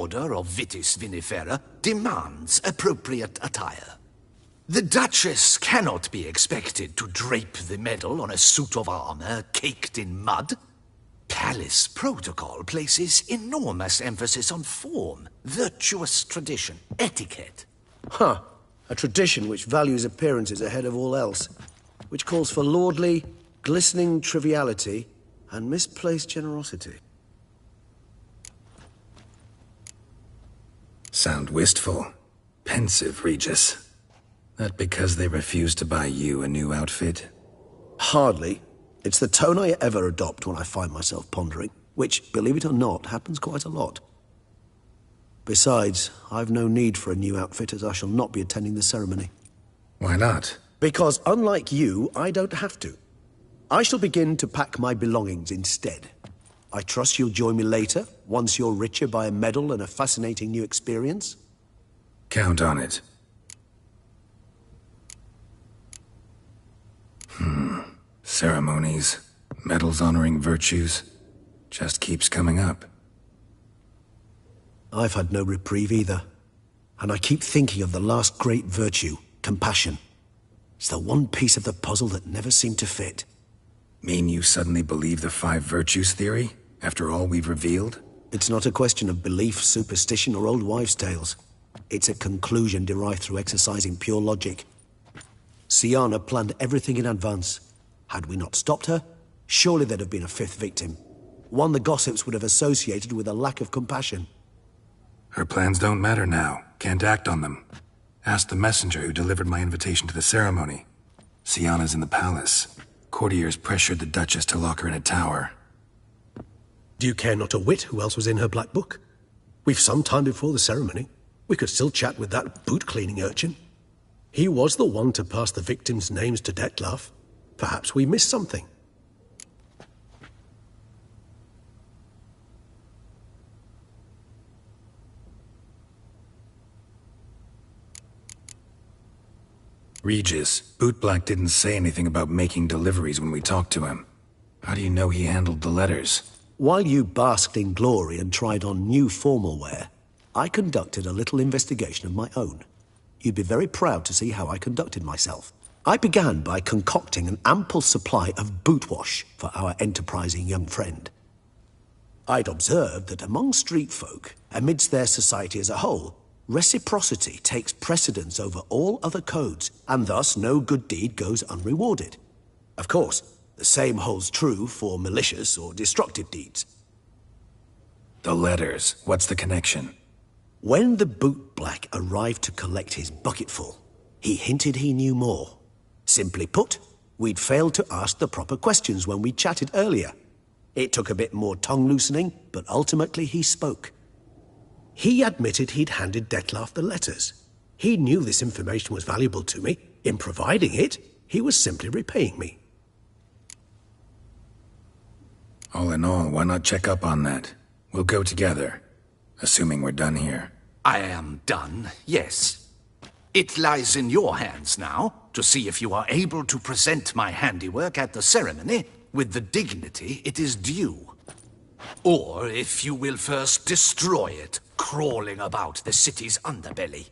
Order of Vitis Vinifera demands appropriate attire. The Duchess cannot be expected to drape the medal on a suit of armor caked in mud. Palace protocol places enormous emphasis on form, virtuous tradition, etiquette. Huh. A tradition which values appearances ahead of all else. Which calls for lordly, glistening triviality and misplaced generosity. Sound wistful. Pensive, Regis. That because they refuse to buy you a new outfit? Hardly. It's the tone I ever adopt when I find myself pondering, which, believe it or not, happens quite a lot. Besides, I've no need for a new outfit as I shall not be attending the ceremony. Why not? Because unlike you, I don't have to. I shall begin to pack my belongings instead. I trust you'll join me later, once you're richer by a medal and a fascinating new experience? Count on it. Ceremonies, medals honoring virtues, just keeps coming up. I've had no reprieve either. And I keep thinking of the last great virtue, compassion. It's the one piece of the puzzle that never seemed to fit. Mean you suddenly believe the 5 virtues theory, after all we've revealed? It's not a question of belief, superstition, or old wives' tales. It's a conclusion derived through exercising pure logic. Siana planned everything in advance. Had we not stopped her, surely there'd have been a 5th victim. One the gossips would have associated with a lack of compassion. Her plans don't matter now. Can't act on them. Ask the messenger who delivered my invitation to the ceremony. Siana's in the palace. Courtiers pressured the Duchess to lock her in a tower. Do you care not a whit who else was in her black book? We've some time before the ceremony. We could still chat with that boot-cleaning urchin. He was the one to pass the victims' names to Detlef. Perhaps we missed something. Regis, Bootblack didn't say anything about making deliveries when we talked to him. How do you know he handled the letters? While you basked in glory and tried on new formal wear, I conducted a little investigation of my own. You'd be very proud to see how I conducted myself. I began by concocting an ample supply of boot wash for our enterprising young friend. I'd observed that among street folk, amidst their society as a whole, reciprocity takes precedence over all other codes, and thus no good deed goes unrewarded. Of course, the same holds true for malicious or destructive deeds. The letters, what's the connection? When the bootblack arrived to collect his bucketful, he hinted he knew more. Simply put, we'd failed to ask the proper questions when we chatted earlier. It took a bit more tongue-loosening, but ultimately he spoke. He admitted he'd handed Detlef the letters. He knew this information was valuable to me. In providing it, he was simply repaying me. All in all, why not check up on that? We'll go together, assuming we're done here. I am done, yes. It lies in your hands now to see if you are able to present my handiwork at the ceremony with the dignity it is due. Or if you will first destroy it, crawling about the city's underbelly.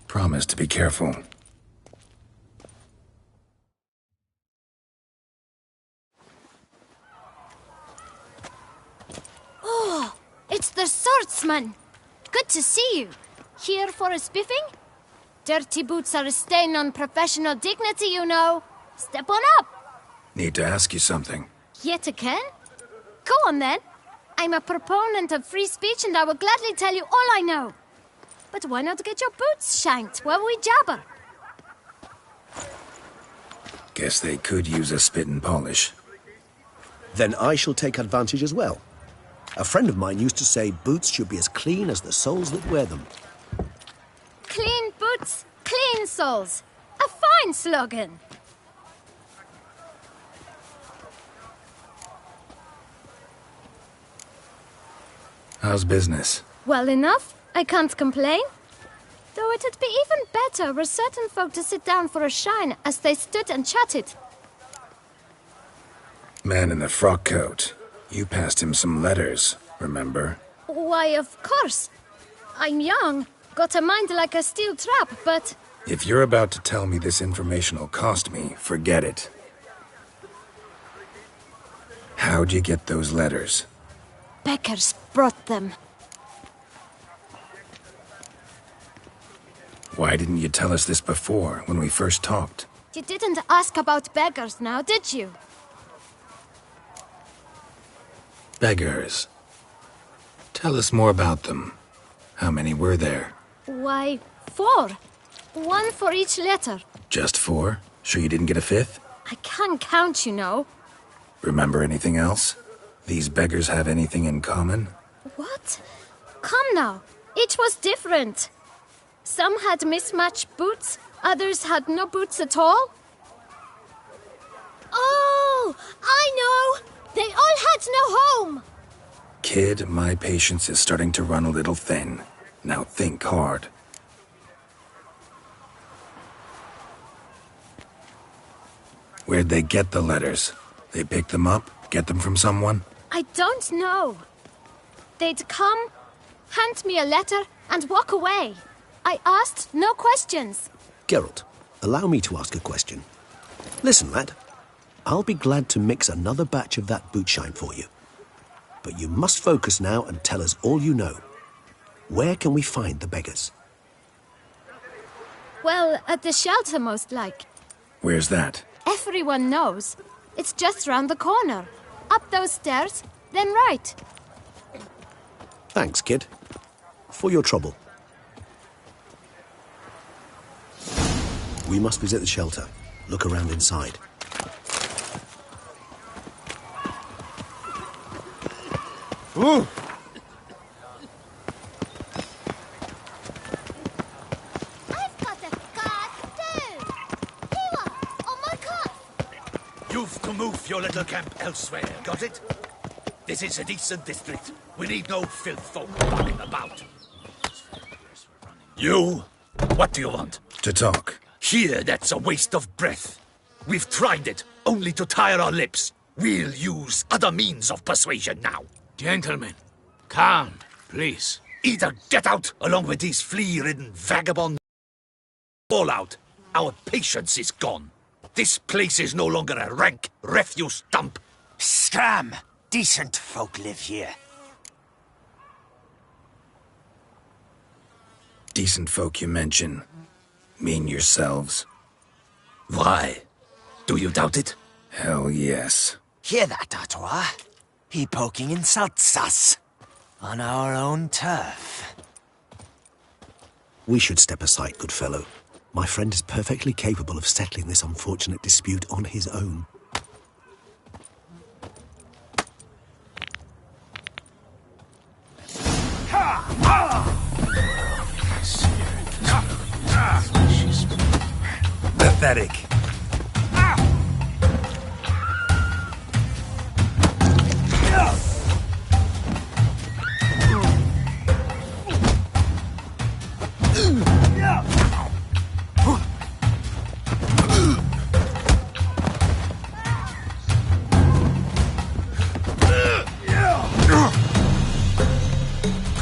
Promise to be careful. Oh, it's the swordsman. Good to see you. Here for a spiffing? Dirty boots are a stain on professional dignity, you know. Step on up. Need to ask you something. Yet again? Go on then. I'm a proponent of free speech and I will gladly tell you all I know. But why not get your boots shanked while we jabber? Guess they could use a spit and polish. Then I shall take advantage as well. A friend of mine used to say boots should be as clean as the soles that wear them. Clean boots, clean soles. A fine slogan. How's business? Well enough. I can't complain. Though it'd be even better were certain folk to sit down for a shine as they stood and chatted. Man in the frock coat. You passed him some letters, remember? Why, of course. I'm young, got a mind like a steel trap, but... If you're about to tell me this information will cost me, forget it. How'd you get those letters? Beggars brought them. Why didn't you tell us this before, when we first talked? You didn't ask about beggars now, did you? Beggars. Tell us more about them. How many were there? Why, 4. 1 for each letter. Just 4? Sure you didn't get a 5th? I can't count, you know. Remember anything else? These beggars have anything in common? What? Come now. Each was different. Some had mismatched boots, others had no boots at all. Oh, I know! They all had no home! Kid, my patience is starting to run a little thin. Now think hard. Where'd they get the letters? They pick them up? Get them from someone? I don't know. They'd come, hand me a letter, and walk away. I asked no questions. Geralt, allow me to ask a question. Listen, lad. I'll be glad to mix another batch of that bootshine for you. But you must focus now and tell us all you know. Where can we find the beggars? Well, at the shelter, most like. Where's that? Everyone knows. It's just round the corner. Up those stairs, then right. Thanks, kid. For your trouble. We must visit the shelter. Look around inside. Ooh! I've got a card too. Here, on my cart. You've to move your little camp elsewhere, got it? This is a decent district. We need no filth folk bugging about. You? What do you want? To talk. Here, that's a waste of breath. We've tried it, only to tire our lips. We'll use other means of persuasion now. Gentlemen, calm, please. Either get out along with these flea-ridden vagabonds, all out. Our patience is gone. This place is no longer a rank refuse dump. Scram! Decent folk live here. Decent folk you mention. Mean yourselves? Why? Do you doubt it? Hell yes. Hear that, Artois? He poking insults us. On our own turf. We should step aside, good fellow. My friend is perfectly capable of settling this unfortunate dispute on his own. Pathetic.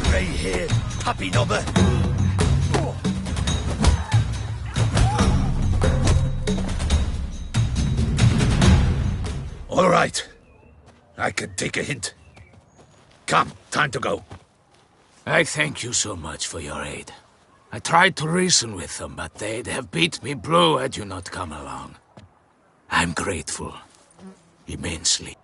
Grey-haired puppy knobber. All right. I can take a hint. Come, time to go. I thank you so much for your aid. I tried to reason with them, but they'd have beat me blue had you not come along. I'm grateful. Immensely.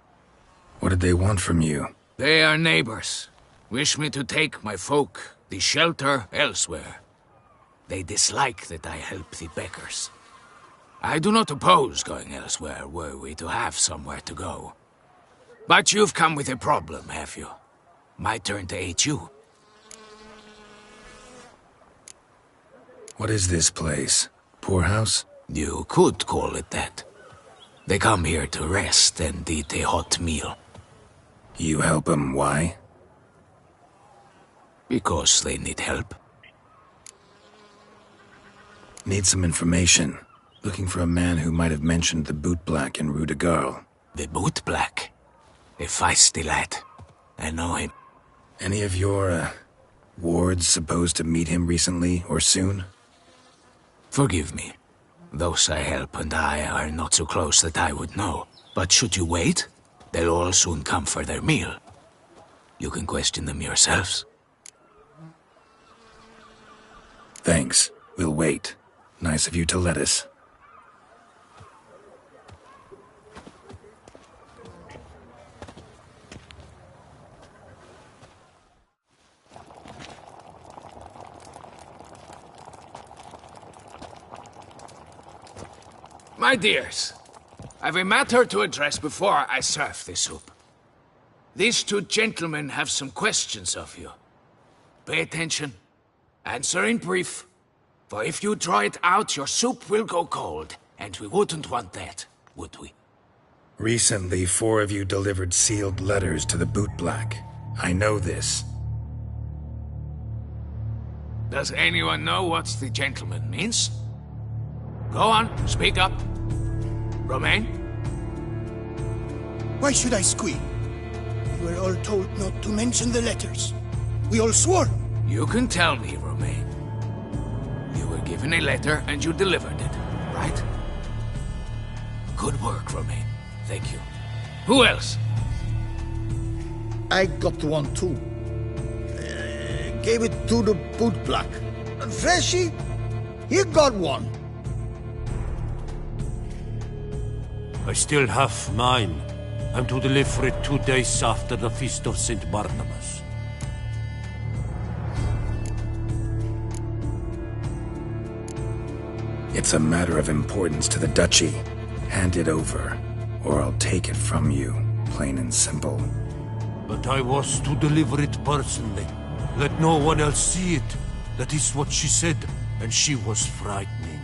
What did they want from you? They are neighbors. Wish me to take my folk, the shelter, elsewhere. They dislike that I help the beggars. I do not oppose going elsewhere, were we to have somewhere to go. But you've come with a problem, have you? My turn to aid you. What is this place? Poorhouse? You could call it that. They come here to rest and eat a hot meal. You help them, why? Because they need help. Need some information. Looking for a man who might have mentioned the boot black in Rue de Garl. The boot black. A feisty lad. I know him. Any of your, wards supposed to meet him recently or soon? Forgive me. Those I help and I are not so close that I would know. But should you wait, they'll all soon come for their meal. You can question them yourselves. Thanks. We'll wait. Nice of you to let us. My dears, I've a matter to address before I serve the soup. These two gentlemen have some questions of you. Pay attention. Answer in brief. For if you draw it out, your soup will go cold. And we wouldn't want that, would we? Recently, 4 of you delivered sealed letters to the Bootblack. I know this. Does anyone know what the gentleman means? Go on, speak up. Romain? Why should I squeal? We were all told not to mention the letters. We all swore. You can tell me, Romain. You were given a letter and you delivered it, right? Good work, Romain. Thank you. Who else? I got one too. Gave it to the Bootblack. And Freshy, he got one. I still have mine. I'm to deliver it 2 days after the Feast of St. Barnabas. It's a matter of importance to the Duchy. Hand it over, or I'll take it from you, plain and simple. But I was to deliver it personally. Let no one else see it. That is what she said, and she was frightening.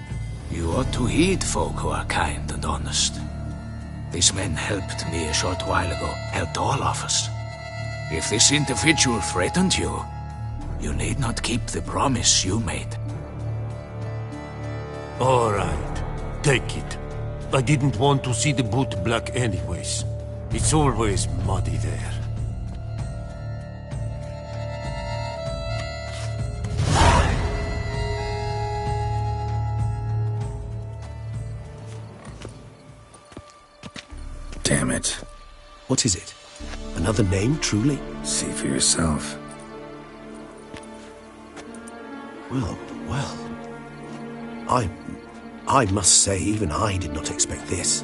You ought to heed folk who are kind and honest. These men helped me a short while ago, helped all of us. If this individual threatened you, you need not keep the promise you made. All right, take it. I didn't want to see the Bootblack anyways. It's always muddy there. Damn it. What is it? Another name, truly? See for yourself. Well. I must say, even I did not expect this.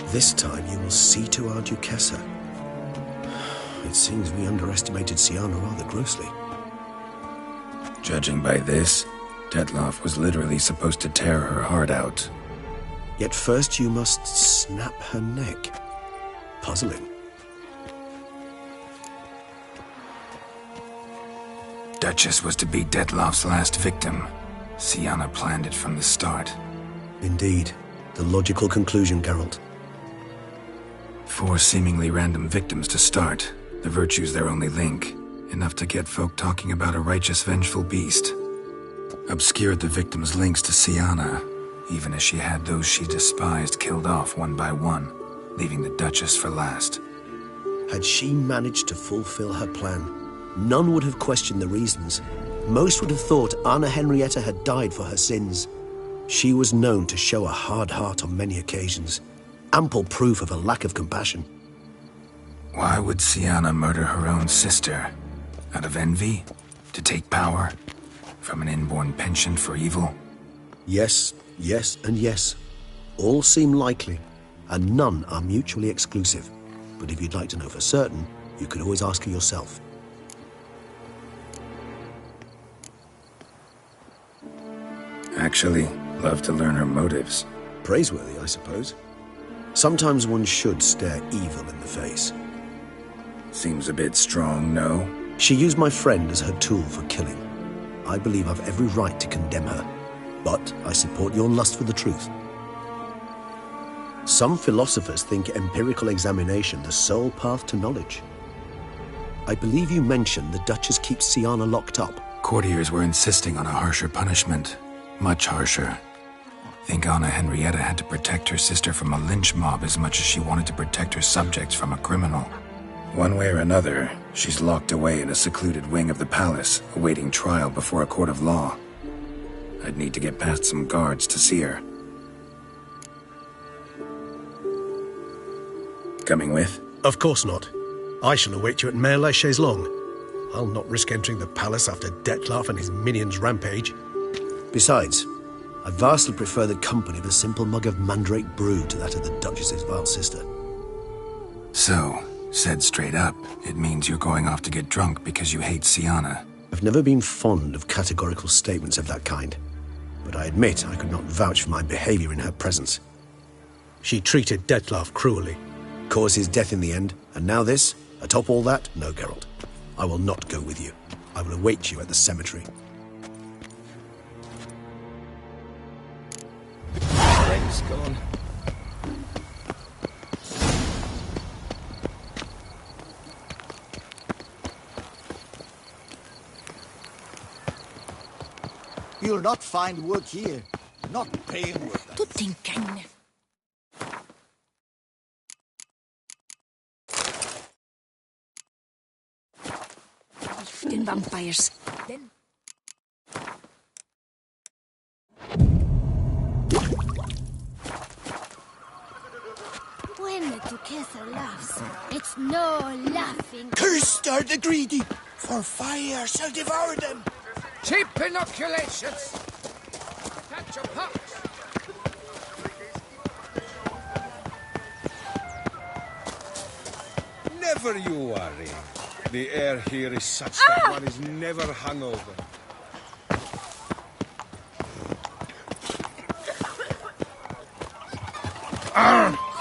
This time you will see to our Duquesa. It seems we underestimated Siana rather grossly. Judging by this, Detloff was literally supposed to tear her heart out. Yet first you must snap her neck. Puzzling. Duchess was to be Detloff's last victim. Siana planned it from the start. Indeed. The logical conclusion, Geralt. 4 seemingly random victims to start. The virtue's their only link. Enough to get folk talking about a righteous, vengeful beast. Obscured the victims' links to Siana, even as she had those she despised killed off one by one, leaving the Duchess for last. Had she managed to fulfill her plan, none would have questioned the reasons. Most would have thought Anna Henrietta had died for her sins. She was known to show a hard heart on many occasions. Ample proof of a lack of compassion. Why would Siana murder her own sister? Out of envy? To take power? From an inborn penchant for evil? Yes, and yes. All seem likely, and none are mutually exclusive. But if you'd like to know for certain, you could always ask her yourself. Actually, love to learn her motives. Praiseworthy, I suppose. Sometimes one should stare evil in the face. Seems a bit strong, no? She used my friend as her tool for killing. I believe I've every right to condemn her, but I support your lust for the truth. Some philosophers think empirical examination the sole path to knowledge. I believe you mentioned the Duchess keeps Siana locked up. Courtiers were insisting on a harsher punishment. Much harsher. Think Anna Henrietta had to protect her sister from a lynch mob as much as she wanted to protect her subjects from a criminal. One way or another, she's locked away in a secluded wing of the palace, awaiting trial before a court of law. I'd need to get past some guards to see her. Coming with? Of course not. I shall await you at Mare la Chaise-Longue. I'll not risk entering the palace after Dettlaff and his minions rampage. Besides, I vastly prefer the company of a simple mug of mandrake brew to that of the Duchess's vile sister. So, said straight up, it means you're going off to get drunk because you hate Siana. I've never been fond of categorical statements of that kind, but I admit I could not vouch for my behavior in her presence. She treated Dettlaff cruelly, caused his death in the end, and now this? Atop all that? No, Geralt. I will not go with you. I will await you at the cemetery. Frank's gone. You'll not find work here. Not paying work. Tu thinking? Den vampires. Then. When the Duchessa laughs, it's no laughing. Cursed are the greedy, for fire shall devour them. Cheap inoculations! Catch your pox! Never you worry. The air here is such that one is never hungover.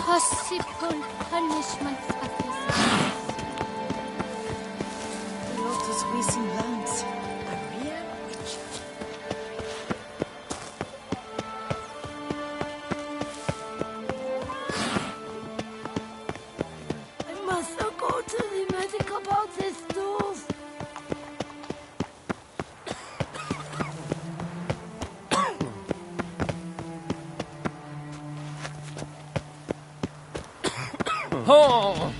Possible punishment of this. Lotus whizzing lamps. A real witch. I must go to the medic about this stove. Oh!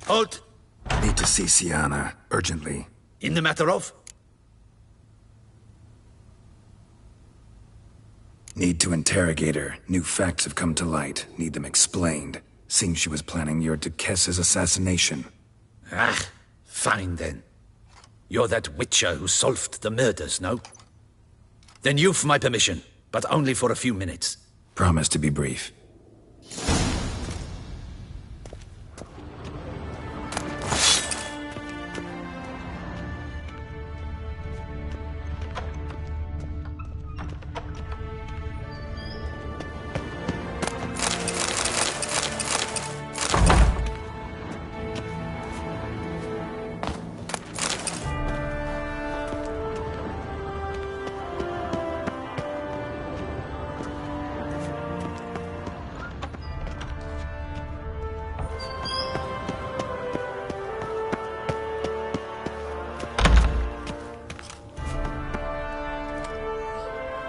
Halt! Need to see Siana, urgently. In the matter of? Need to interrogate her. New facts have come to light. Need them explained. Seems she was planning your Duchess's assassination. Ah, fine then. You're that witcher who solved the murders, no? Then you've my permission, but only for a few minutes. Promise to be brief.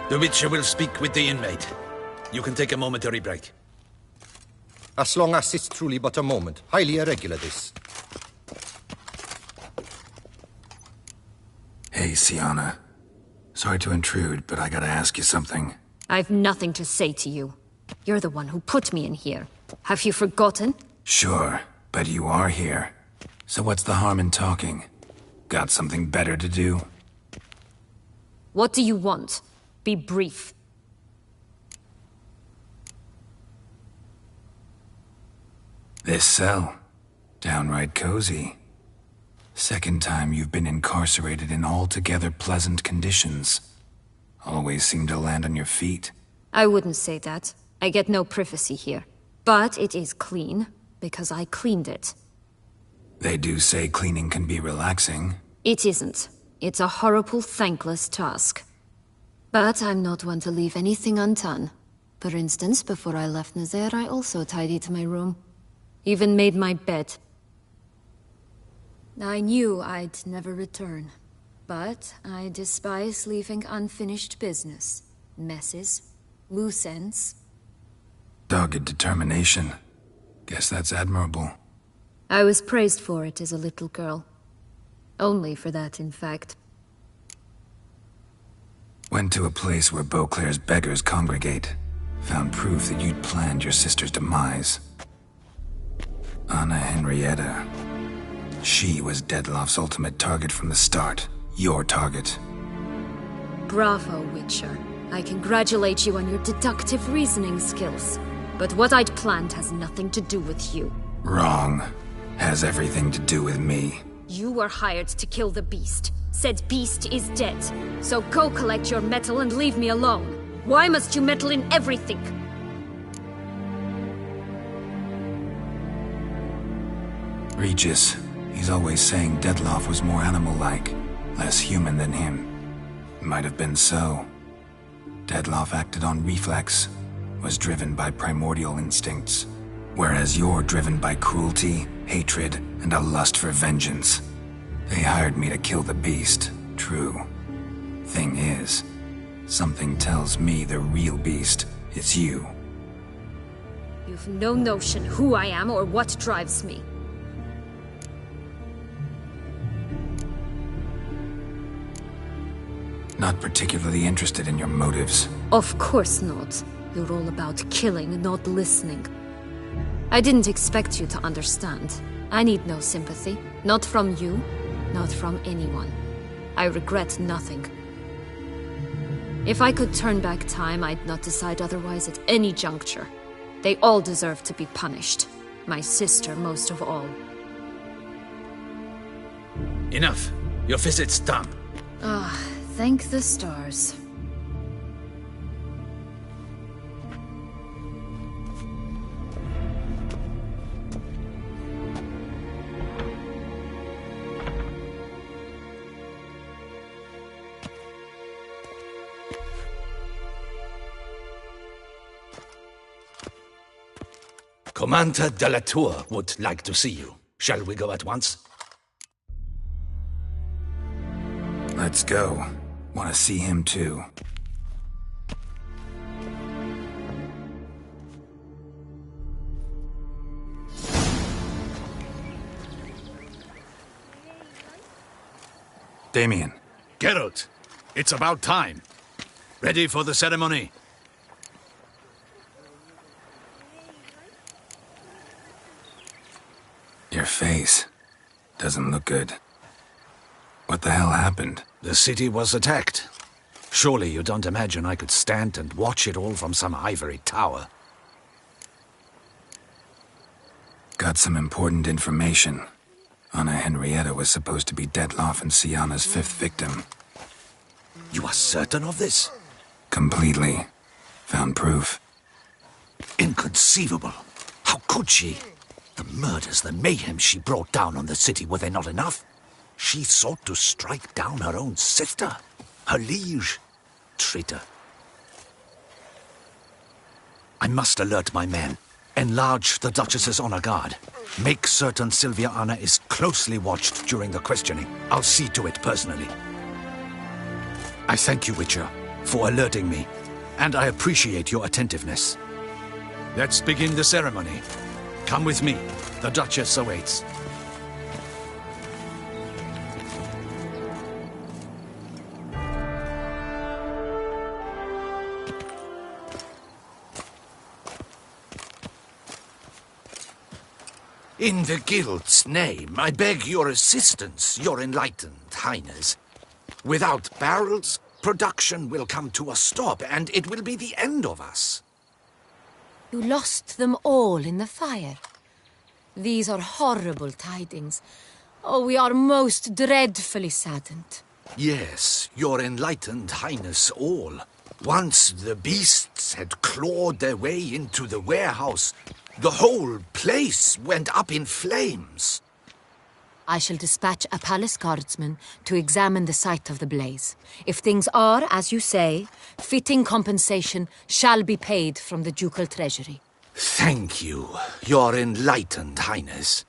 The Witcher will speak with the inmate. You can take a momentary break. As long as it's truly but a moment. Highly irregular, this. Hey, Siana. Sorry to intrude, but I gotta ask you something. I've nothing to say to you. You're the one who put me in here. Have you forgotten? Sure, but you are here. So what's the harm in talking? Got something better to do? What do you want? Be brief. 'Tis This cell. Downright cozy. Second time you've been incarcerated in altogether pleasant conditions. Always seem to land on your feet. I wouldn't say that. I get no privacy here. But it is clean, because I cleaned it. They do say cleaning can be relaxing. It isn't. It's a horrible, thankless task. But I'm not one to leave anything undone. For instance, before I left Nazaire, I also tidied my room. Even made my bed. I knew I'd never return. But I despise leaving unfinished business. Messes. Loose ends. Dogged determination. Guess that's admirable. I was praised for it as a little girl. Only for that, in fact. Went to a place where Beauclair's beggars congregate. Found proof that you'd planned your sister's demise. Anna Henrietta. She was Dettlaff's ultimate target from the start. Your target. Bravo, Witcher. I congratulate you on your deductive reasoning skills. But what I'd planned has nothing to do with you. Wrong. Has everything to do with me. You were hired to kill the beast. Said beast is dead. So go collect your metal and leave me alone. Why must you meddle in everything? Regis. He's always saying Dettlaff was more animal-like. Less human than him. Might have been so. Dettlaff acted on reflex. Was driven by primordial instincts. Whereas you're driven by cruelty, hatred, and a lust for vengeance. They hired me to kill the beast, true. Thing is, something tells me the real beast is you. You've no notion who I am or what drives me. Not particularly interested in your motives. Of course not. You're all about killing, not listening. I didn't expect you to understand. I need no sympathy. Not from you, not from anyone. I regret nothing. If I could turn back time, I'd not decide otherwise at any juncture. They all deserve to be punished. My sister most of all. Enough. Your visit's done. Ah, thank the stars. Commander de la Tour would like to see you. Shall we go at once? Let's go. Want to see him too. Damien. Geralt, it's about time. Ready for the ceremony? Your face doesn't look good. What the hell happened? The city was attacked. Surely you don't imagine I could stand and watch it all from some ivory tower. Got some important information. Anna Henrietta was supposed to be Dettlaff and Syanna's fifth victim. You are certain of this? Completely. Found proof. Inconceivable. How could she? The murders, the mayhem she brought down on the city, were they not enough? She sought to strike down her own sister, her liege. Traitor. I must alert my men. Enlarge the Duchess's honor guard. Make certain Sylvia Anna is closely watched during the questioning. I'll see to it personally. I thank you, Witcher, for alerting me, and I appreciate your attentiveness. Let's begin the ceremony. Come with me. The Duchess awaits. In the Guild's name, I beg your assistance, your enlightened highness. Without barrels, production will come to a stop, and it will be the end of us. You lost them all in the fire. These are horrible tidings. Oh, we are most dreadfully saddened. Yes, your enlightened highness all. Once the beasts had clawed their way into the warehouse, the whole place went up in flames. I shall dispatch a palace guardsman to examine the site of the blaze. If things are, as you say, fitting compensation shall be paid from the ducal treasury. Thank you, your enlightened highness.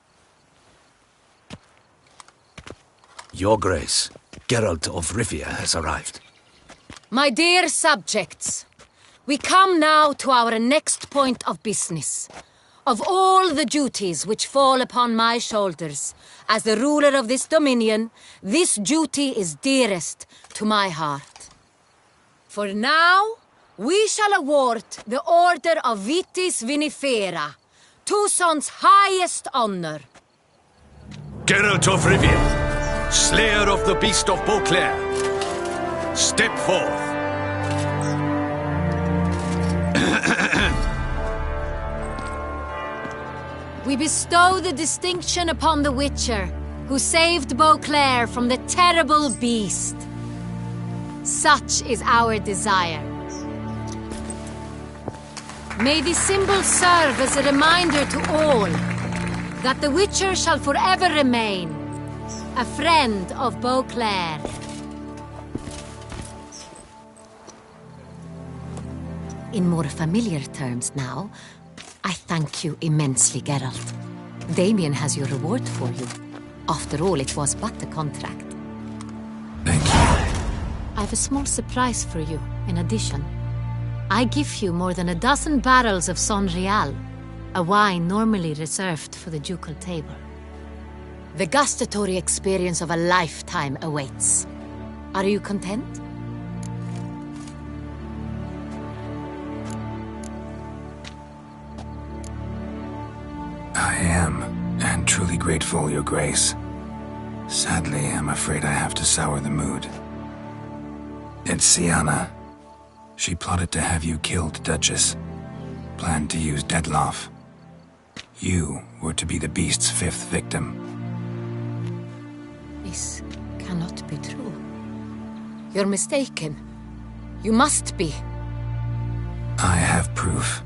Your Grace, Geralt of Rivia has arrived. My dear subjects, we come now to our next point of business. Of all the duties which fall upon my shoulders, as the ruler of this dominion, this duty is dearest to my heart. For now, we shall award the Order of Vitis Vinifera, Tucson's highest honor. Geralt of Rivia, slayer of the beast of Beauclair, step forth. We bestow the distinction upon the Witcher, who saved Beauclair from the terrible beast. Such is our desire. May this symbol serve as a reminder to all that the Witcher shall forever remain a friend of Beauclair. In more familiar terms now, I thank you immensely, Geralt. Damien has your reward for you. After all, it was but a contract. Thank you. I have a small surprise for you, in addition. I give you more than a dozen barrels of Son Real, a wine normally reserved for the ducal table. The gustatory experience of a lifetime awaits. Are you content? I am, and truly grateful, Your Grace. Sadly, I'm afraid I have to sour the mood. It's Siana. She plotted to have you killed, Duchess. Planned to use Detloff. You were to be the beast's fifth victim. This cannot be true. You're mistaken. You must be. I have proof.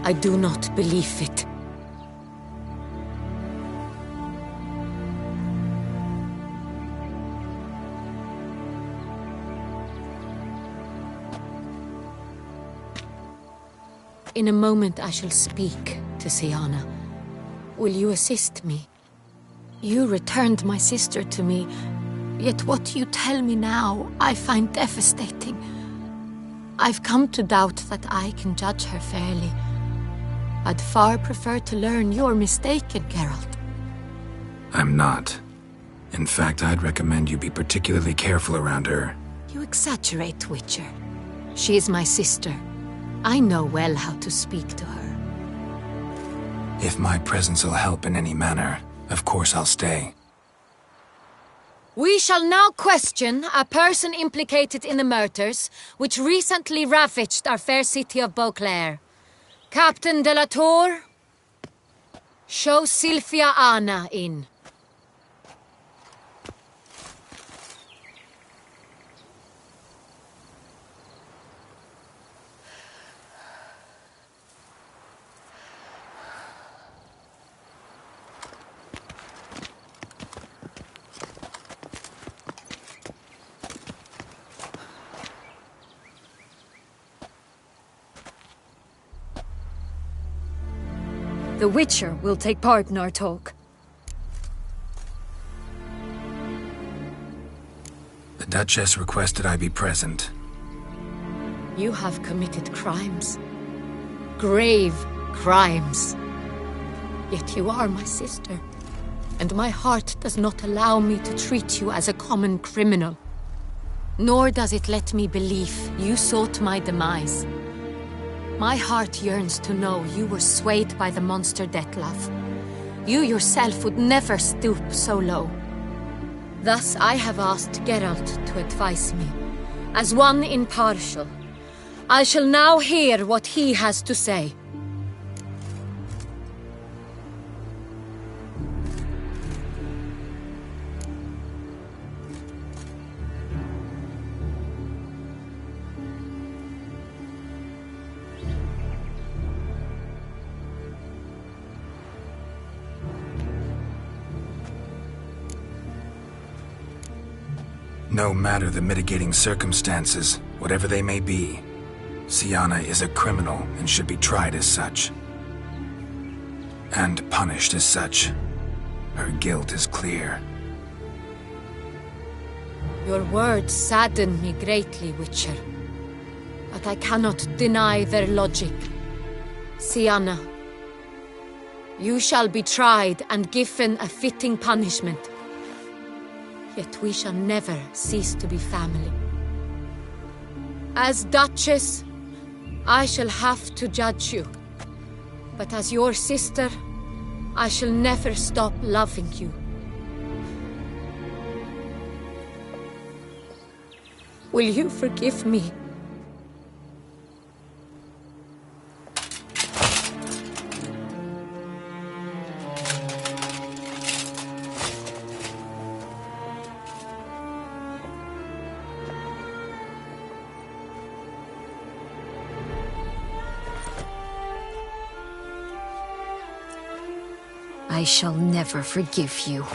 I do not believe it. In a moment I shall speak to Siana. Will you assist me? You returned my sister to me, yet what you tell me now I find devastating. I've come to doubt that I can judge her fairly. I'd far prefer to learn you're mistaken, Geralt. I'm not. In fact, I'd recommend you be particularly careful around her. You exaggerate, Witcher. She is my sister. I know well how to speak to her. If my presence will help in any manner, of course I'll stay. We shall now question a person implicated in the murders which recently ravaged our fair city of Beauclair. Captain de la Tour, show Sylvia Anna in. The Witcher will take part in our talk. The Duchess requested I be present. You have committed crimes. Grave crimes. Yet you are my sister, and my heart does not allow me to treat you as a common criminal. Nor does it let me believe you sought my demise. My heart yearns to know you were swayed by the monster Detloff. You yourself would never stoop so low. Thus I have asked Geralt to advise me. As one impartial, I shall now hear what he has to say. No matter the mitigating circumstances, whatever they may be, Siana is a criminal and should be tried as such. And punished as such. Her guilt is clear. Your words sadden me greatly, Witcher. But I cannot deny their logic. Siana, you shall be tried and given a fitting punishment. Yet we shall never cease to be family. As Duchess, I shall have to judge you. But as your sister, I shall never stop loving you. Will you forgive me? I shall never forgive you.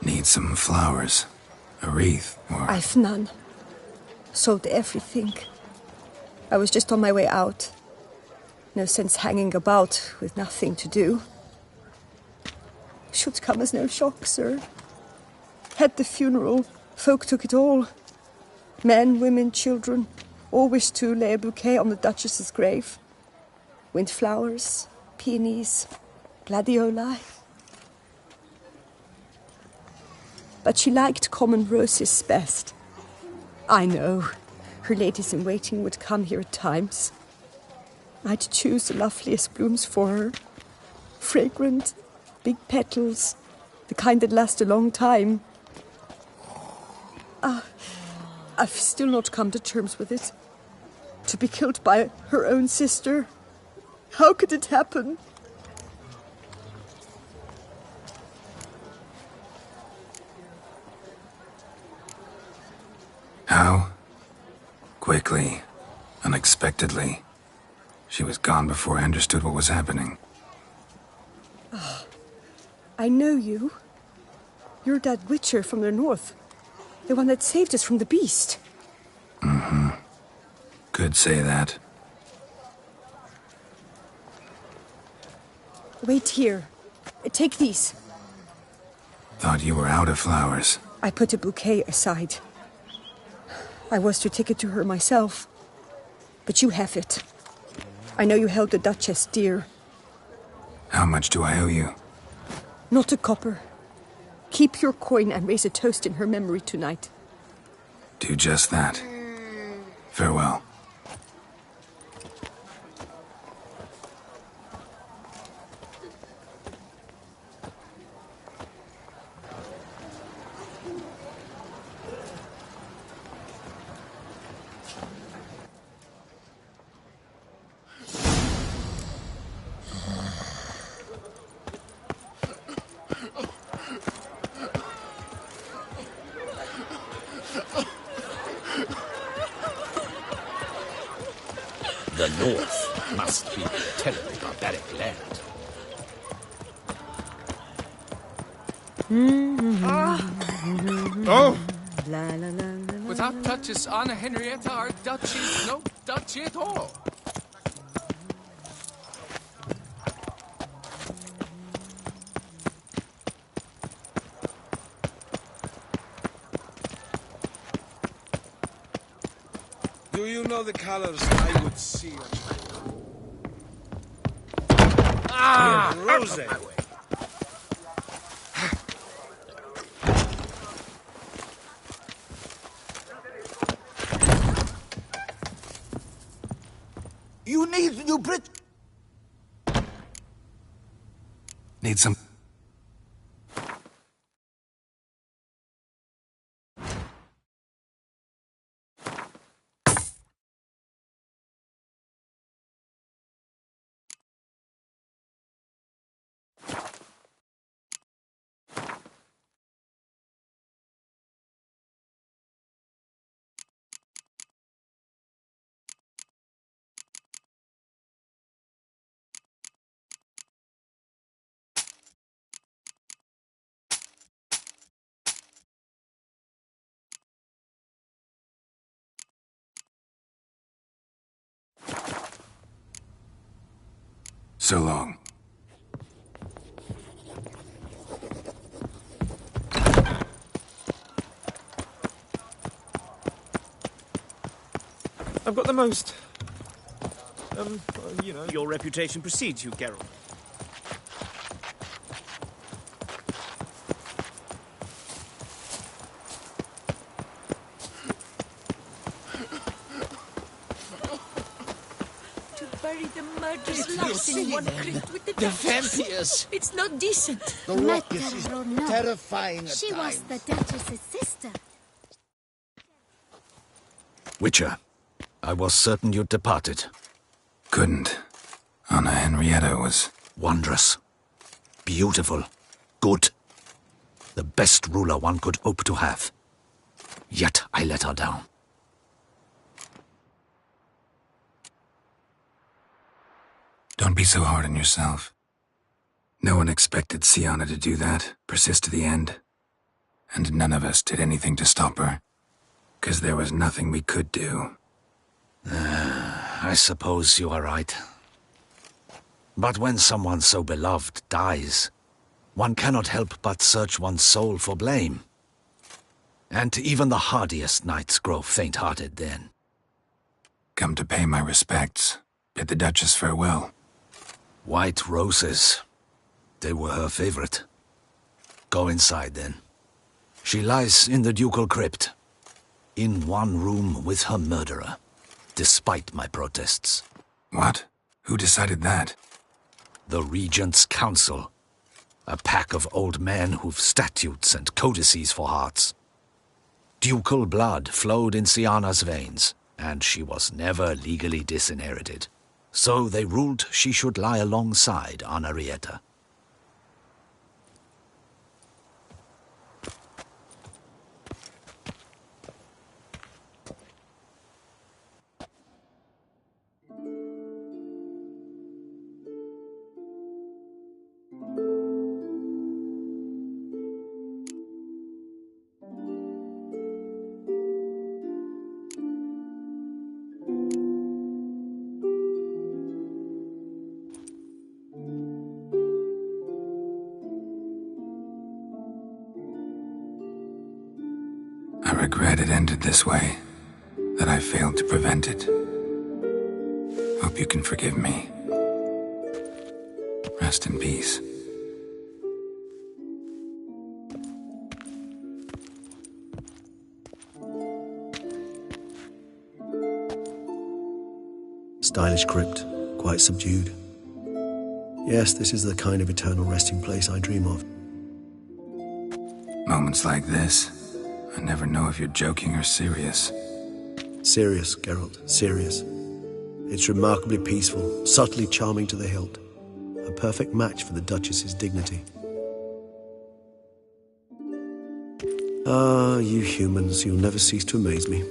Need some flowers. A wreath, or... I've none. Sold everything. I was just on my way out. No sense hanging about with nothing to do. Should come as no shock, sir. At the funeral, folk took it all. Men, women, children, all wished to lay a bouquet on the Duchess's grave. Windflowers, peonies, gladioli. But she liked common roses best. I know, her ladies-in-waiting would come here at times. I'd choose the loveliest blooms for her. Fragrant, big petals, the kind that last a long time. I've still not come to terms with it. To be killed by her own sister. How could it happen? How? Quickly. Unexpectedly. She was gone before I understood what was happening. Oh, I know you. You're that Witcher from the north. The one that saved us from the beast. Mm-hmm. Could say that. Wait here. Take these. Thought you were out of flowers. I put a bouquet aside. I was to take it to her myself. But you have it. I know you held the Duchess dear. How much do I owe you? Not a copper. Keep your coin and raise a toast in her memory tonight. Do just that. Farewell. The north must be a terribly barbaric land. Oh! Without Duchess Anna Henrietta, our duchy is no duchy at all. Do you know the colors I would see on Ah! Rose? You need new Brit. Need some... So long. I've got the most... you know... Your reputation precedes you, Geralt. To bury the murderous lass in one crypt with the vampires! It's not decent. The ruckus is terrifying at She was times. the Duchess's sister. Witcher, I was certain you'd departed. Couldn't. Anna Henrietta was... Wondrous. Beautiful. Good. The best ruler one could hope to have. Yet I let her down. Don't be so hard on yourself. No one expected Sienna to do that, persist to the end. And none of us did anything to stop her. 'Cause there was nothing we could do. I suppose you are right. But when someone so beloved dies, one cannot help but search one's soul for blame. And even the hardiest knights grow faint-hearted then. Come to pay my respects. Bid the Duchess farewell. White roses. They were her favorite. Go inside then. She lies in the ducal crypt. In one room with her murderer, despite my protests. What? Who decided that? The Regent's Council. A pack of old men who've statutes and codices for hearts. Ducal blood flowed in Sienna's veins, and she was never legally disinherited. So they ruled she should lie alongside Anna Henrietta. I regret it ended this way, that I failed to prevent it. Hope you can forgive me. Rest in peace. Stylish crypt, quite subdued. Yes, this is the kind of eternal resting place I dream of. Moments like this, I never know if you're joking or serious. Serious, Geralt, serious. It's remarkably peaceful, subtly charming to the hilt. A perfect match for the Duchess's dignity. Ah, you humans, you'll never cease to amaze me.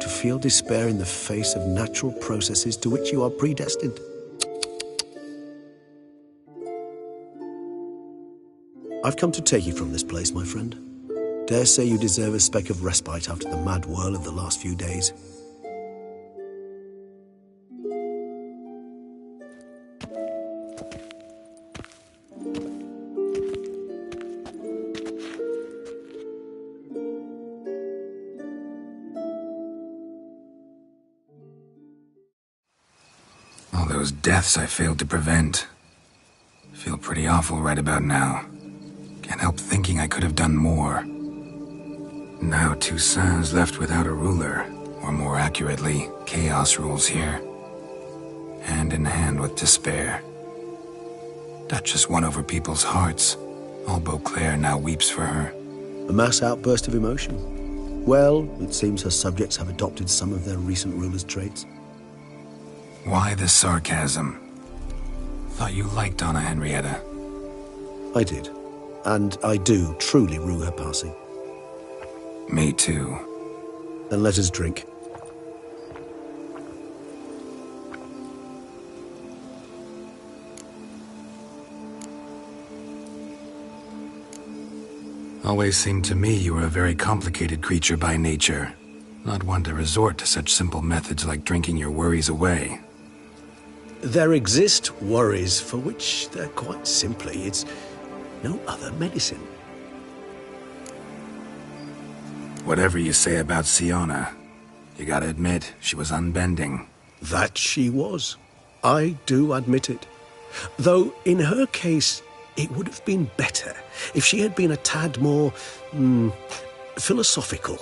To feel despair in the face of natural processes to which you are predestined. I've come to take you from this place, my friend. Dare say you deserve a speck of respite after the mad whirl of the last few days. All those deaths I failed to prevent. Feel pretty awful right about now. Can't help thinking I could have done more. Now Toussaint's left without a ruler, or more accurately, chaos rules here. Hand in hand with despair. Duchess won over people's hearts. All Beauclair now weeps for her. A mass outburst of emotion. Well, it seems her subjects have adopted some of their recent ruler's traits. Why the sarcasm? Thought you liked Anna Henrietta. I did. And I do truly rue her passing. Me too. Then let us drink. Always seemed to me you were a very complicated creature by nature. Not one to resort to such simple methods like drinking your worries away. There exist worries for which they're quite simply, it's no other medicine. Whatever you say about Siona, you gotta admit, she was unbending. That she was. I do admit it. Though, in her case, it would have been better if she had been a tad more, philosophical,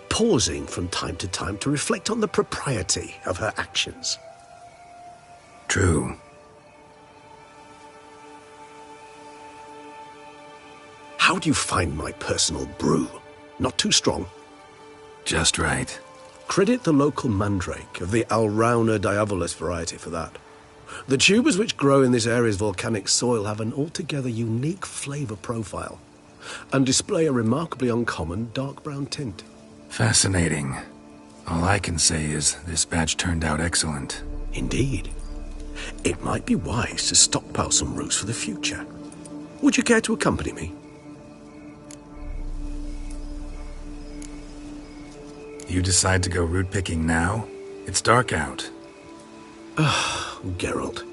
pausing from time to time to reflect on the propriety of her actions. True. How do you find my personal brew? Not too strong? Just right. Credit the local mandrake of the Alrauna diavolis variety for that. The tubers which grow in this area's volcanic soil have an altogether unique flavor profile and display a remarkably uncommon dark brown tint. Fascinating. All I can say is this batch turned out excellent. Indeed. It might be wise to stockpile some roots for the future. Would you care to accompany me? You decide to go root picking now? It's dark out. Geralt,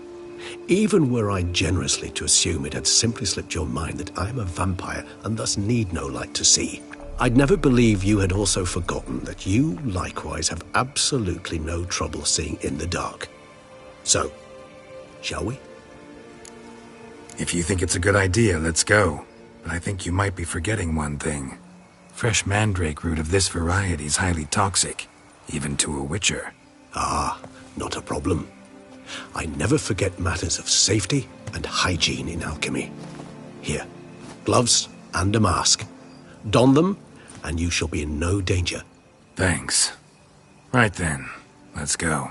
even were I generously to assume it had simply slipped your mind that I am a vampire and thus need no light to see, I'd never believe you had also forgotten that you likewise have absolutely no trouble seeing in the dark. So, shall we? If you think it's a good idea, let's go. But I think you might be forgetting one thing. Fresh mandrake root of this variety is highly toxic, even to a witcher. Ah, not a problem. I never forget matters of safety and hygiene in alchemy. Here, gloves and a mask. Don them, and you shall be in no danger. Thanks. Right then, let's go.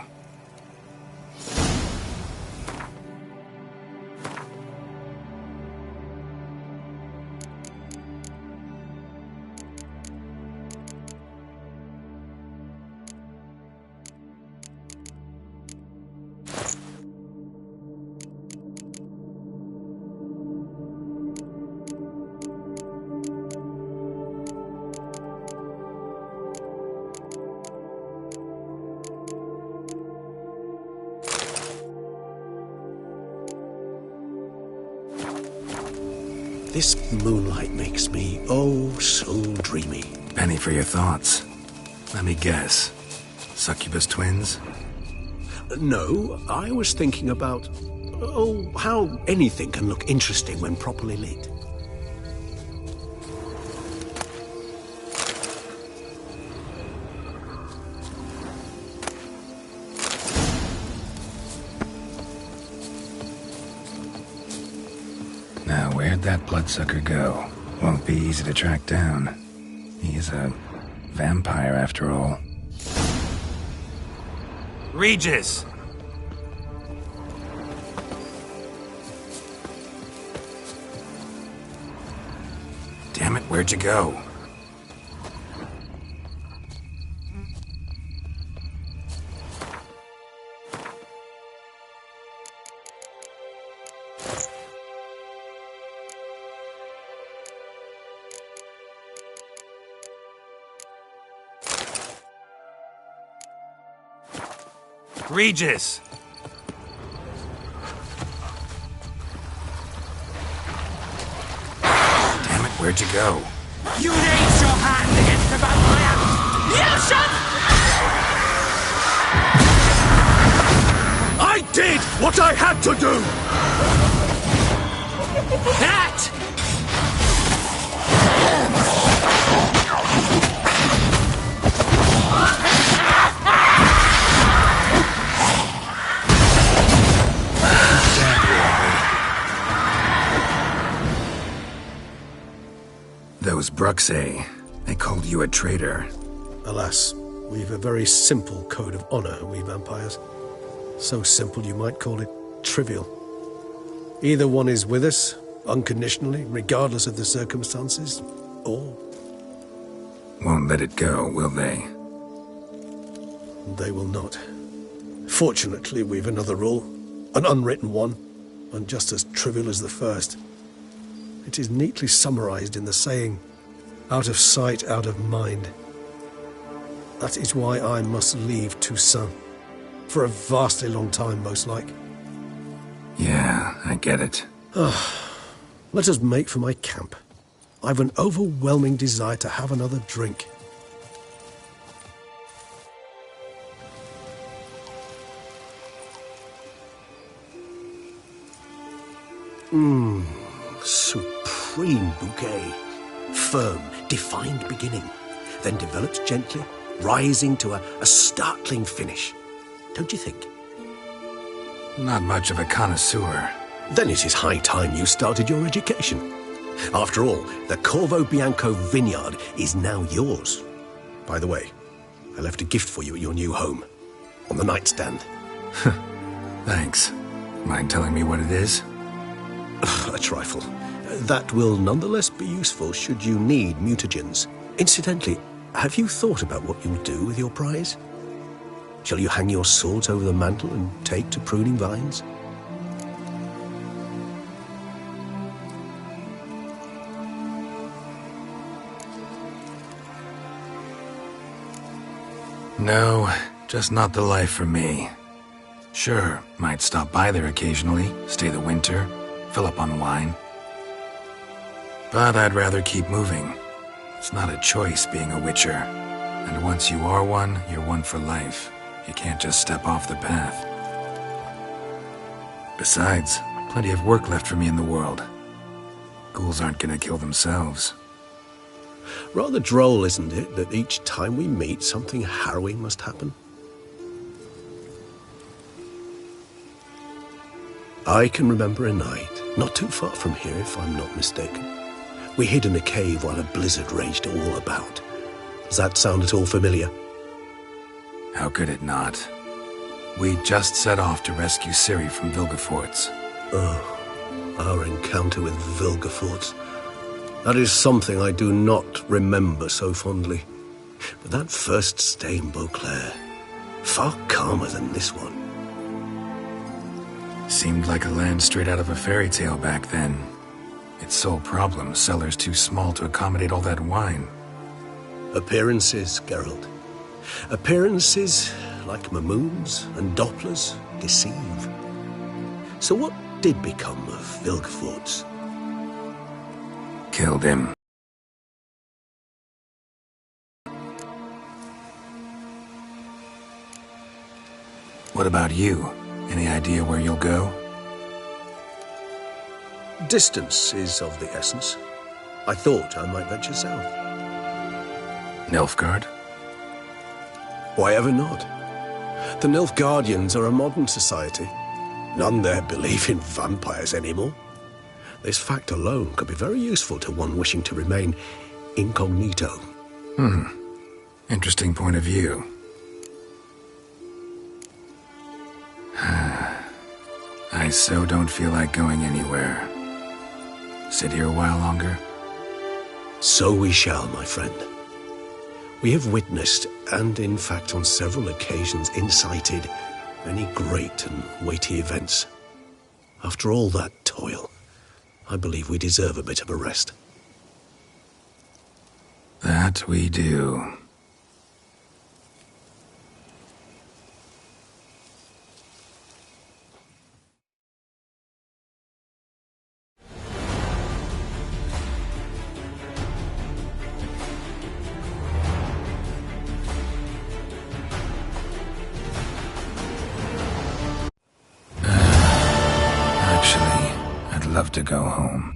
This moonlight makes me, oh, so dreamy. Penny for your thoughts. Let me guess. Succubus twins? No, I was thinking about, how anything can look interesting when properly lit. Now, where'd that bloodsucker go? Won't be easy to track down. He is a vampire, after all. Regis! Damn it, where'd you go? Regis! Damn it, where'd you go? You raised your hand against the vampire! You shot! I did what I had to do! That! Those Bruxay, they called you a traitor. Alas, we've a very simple code of honor, we vampires. So simple you might call it trivial. Either one is with us, unconditionally, regardless of the circumstances, or... Won't let it go, will they? They will not. Fortunately, we've another rule, an unwritten one, and just as trivial as the first. It is neatly summarized in the saying, out of sight, out of mind. That is why I must leave Toussaint. For a vastly long time, most like. Yeah, I get it. Let us make for my camp. I've an overwhelming desire to have another drink. Supreme bouquet. Firm, defined beginning, then develops gently, rising to a startling finish. Don't you think? Not much of a connoisseur. Then it is high time you started your education. After all, the Corvo Bianco vineyard is now yours. By the way, I left a gift for you at your new home. On the nightstand. Thanks. Mind telling me what it is? A trifle. That will nonetheless be useful should you need mutagens. Incidentally, have you thought about what you'll do with your prize? Shall you hang your swords over the mantle and take to pruning vines? No, just not the life for me. Sure, might stop by there occasionally, stay the winter, fill up on wine. But I'd rather keep moving. It's not a choice being a Witcher. And once you are one, you're one for life. You can't just step off the path. Besides, plenty of work left for me in the world. Ghouls aren't gonna kill themselves. Rather droll, isn't it, that each time we meet, something harrowing must happen? I can remember a night, not too far from here if I'm not mistaken. We hid in a cave while a blizzard raged all about. Does that sound at all familiar? How could it not? We just set off to rescue Ciri from Vilgefortz. Oh, our encounter with Vilgefortz. That is something I do not remember so fondly. But that first stay in Beauclair, far calmer than this one. Seemed like a land straight out of a fairy tale back then. Its sole problem, cellars too small to accommodate all that wine. Appearances, Geralt. Appearances, like Mamoons and Dopplers, deceive. So what did become of Vilgefortz? Killed him. What about you? Any idea where you'll go? Distance is of the essence. I thought I might venture south. Nilfgaard? Why ever not? The Nilfgaardians are a modern society. None there believe in vampires anymore. This fact alone could be very useful to one wishing to remain incognito. Interesting point of view. I so don't feel like going anywhere. Sit here a while longer? So we shall, my friend. We have witnessed, and in fact on several occasions incited, many great and weighty events. After all that toil, I believe we deserve a bit of a rest. That we do. go home.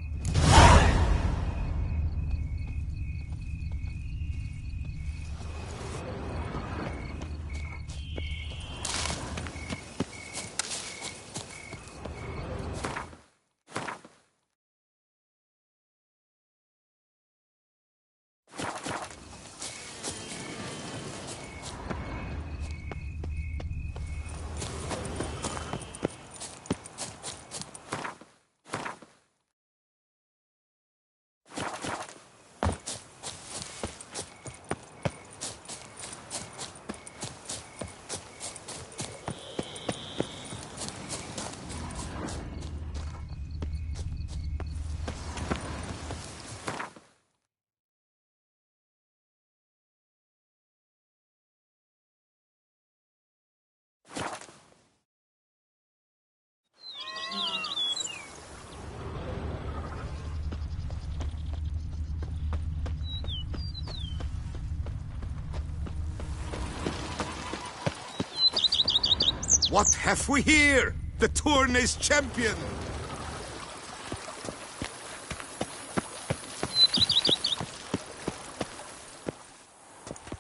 What have we here? The Tourney's champion!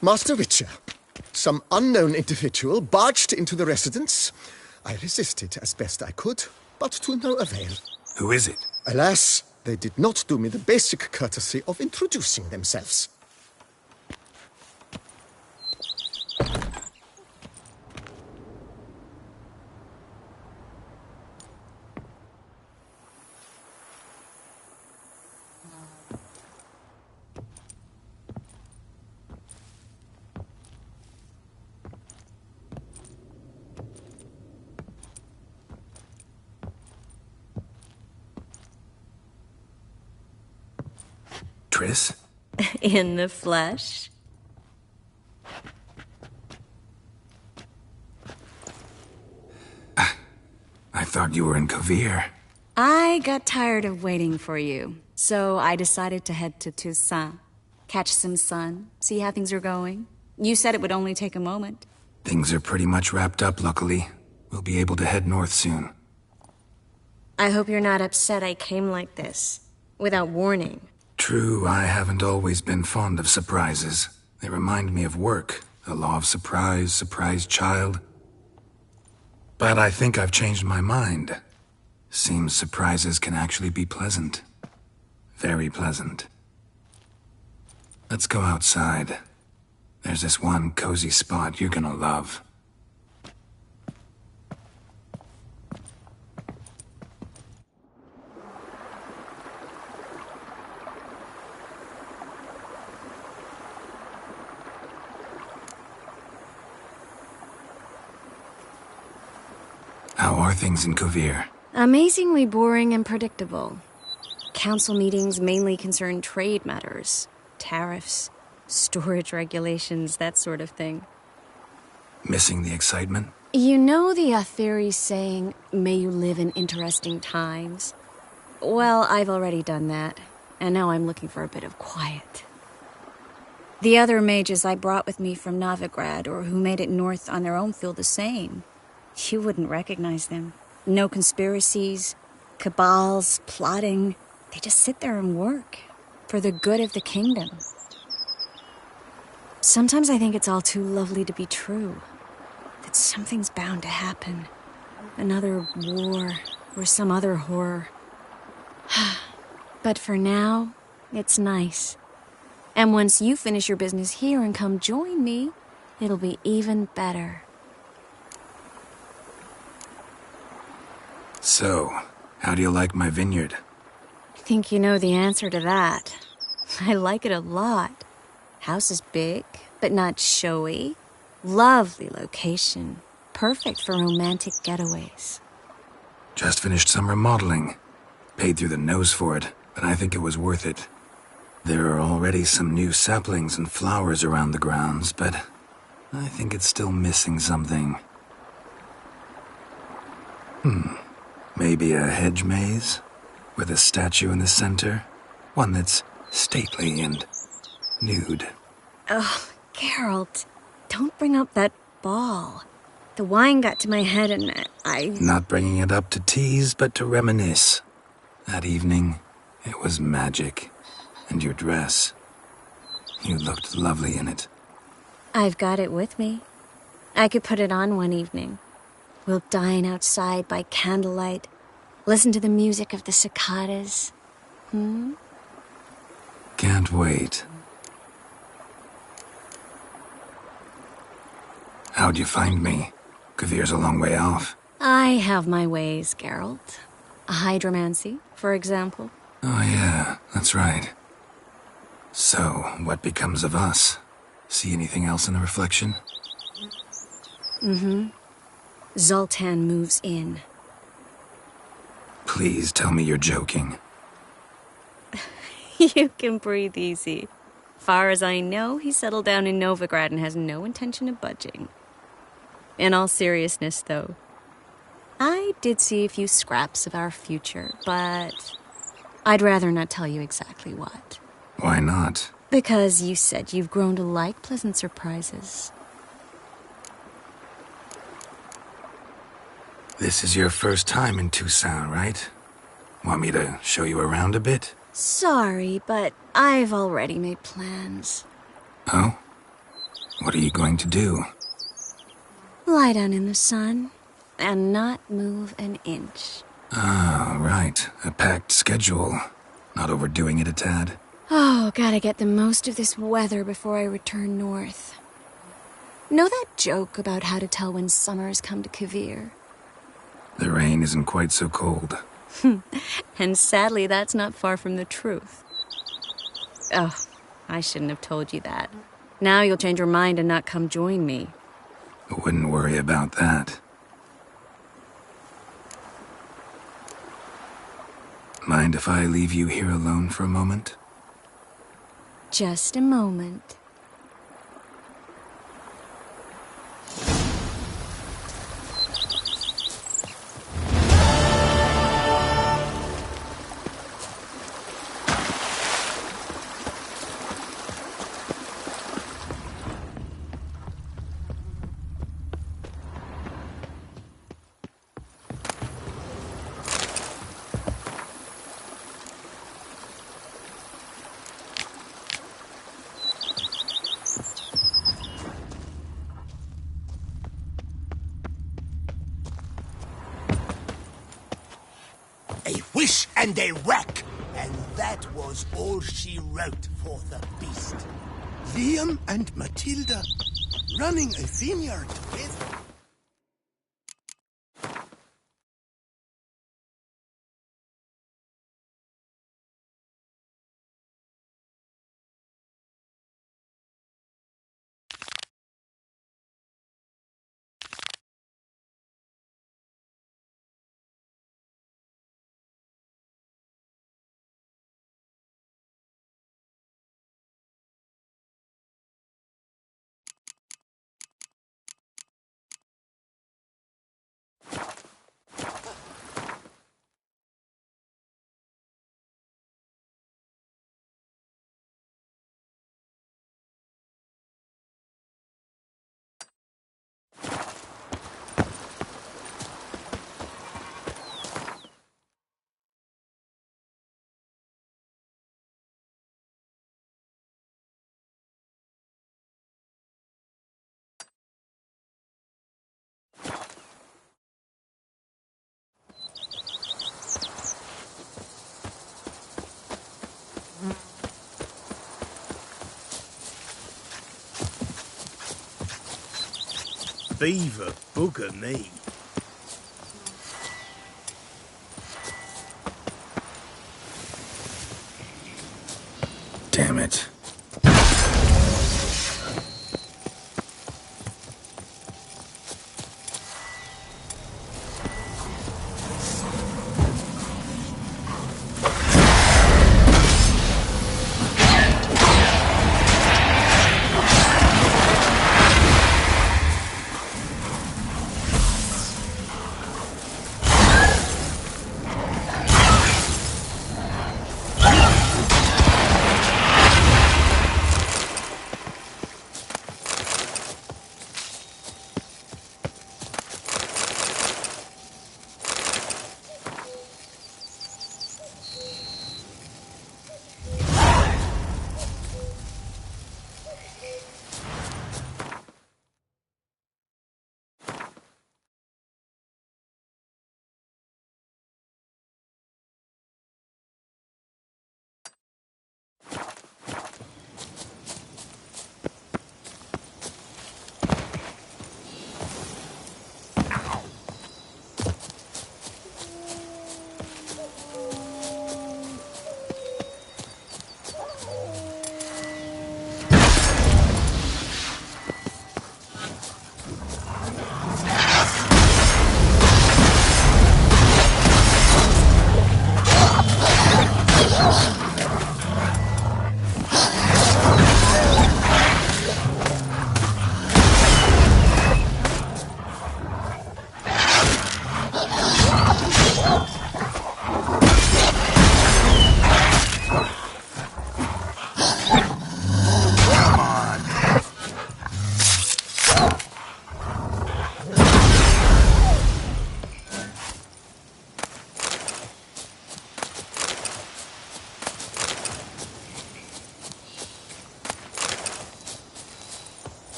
Master Witcher, some unknown individual barged into the residence. I resisted as best I could, but to no avail. Who is it? Alas, they did not do me the basic courtesy of introducing themselves. Triss? In the flesh? I thought you were in Kovir. I got tired of waiting for you, so I decided to head to Toussaint. Catch some sun, see how things are going. You said it would only take a moment. Things are pretty much wrapped up, luckily. We'll be able to head north soon. I hope you're not upset I came like this, without warning. True, I haven't always been fond of surprises. They remind me of work, the law of surprise, surprise child. But I think I've changed my mind. Seems surprises can actually be pleasant. Very pleasant. Let's go outside. There's this one cozy spot you're gonna love. How are things in Kovir? Amazingly boring and predictable. Council meetings mainly concern trade matters, tariffs, storage regulations, that sort of thing. Missing the excitement? You know the Aetheri saying, may you live in interesting times? Well, I've already done that, and now I'm looking for a bit of quiet. The other mages I brought with me from Novigrad or who made it north on their own feel the same. You wouldn't recognize them. No conspiracies, cabals, plotting. They just sit there and work for the good of the kingdom. Sometimes I think it's all too lovely to be true. That something's bound to happen. Another war or some other horror. But for now, it's nice. And once you finish your business here and come join me, it'll be even better. So, how do you like my vineyard? I think you know the answer to that. I like it a lot. House is big, but not showy. Lovely location. Perfect for romantic getaways. Just finished some remodeling. Paid through the nose for it, but I think it was worth it. There are already some new saplings and flowers around the grounds, but I think it's still missing something. Maybe a hedge maze? With a statue in the center? One that's stately and nude. Oh, Geralt, don't bring up that ball. The wine got to my head and I... Not bringing it up to tease, but to reminisce. That evening, it was magic. And your dress. You looked lovely in it. I've got it with me. I could put it on one evening. We'll dine outside by candlelight, listen to the music of the cicadas. Can't wait. How'd you find me? Kavir's a long way off. I have my ways, Geralt. Hydromancy, for example. Oh yeah, that's right. So, what becomes of us? See anything else in the reflection? Zoltan moves in. Please tell me you're joking. You can breathe easy. Far as I know, he settled down in Novigrad and has no intention of budging. In all seriousness, though, I did see a few scraps of our future, but I'd rather not tell you exactly what. Why not? Because you said you've grown to like pleasant surprises. This is your first time in Toussaint, right? Want me to show you around a bit? Sorry, but I've already made plans. Oh? What are you going to do? Lie down in the sun and not move an inch. Ah, right. A packed schedule. Not overdoing it a tad. Oh, gotta get the most of this weather before I return north. Know that joke about how to tell when summer's come to Kavir? The rain isn't quite so cold. And sadly, that's not far from the truth. Oh, I shouldn't have told you that. Now you'll change your mind and not come join me. I wouldn't worry about that. Mind if I leave you here alone for a moment? Just a moment. A wish and a whack, and that was all she wrote for the beast. Liam and Matilda running a vineyard together. Beaver bugger me. Damn it.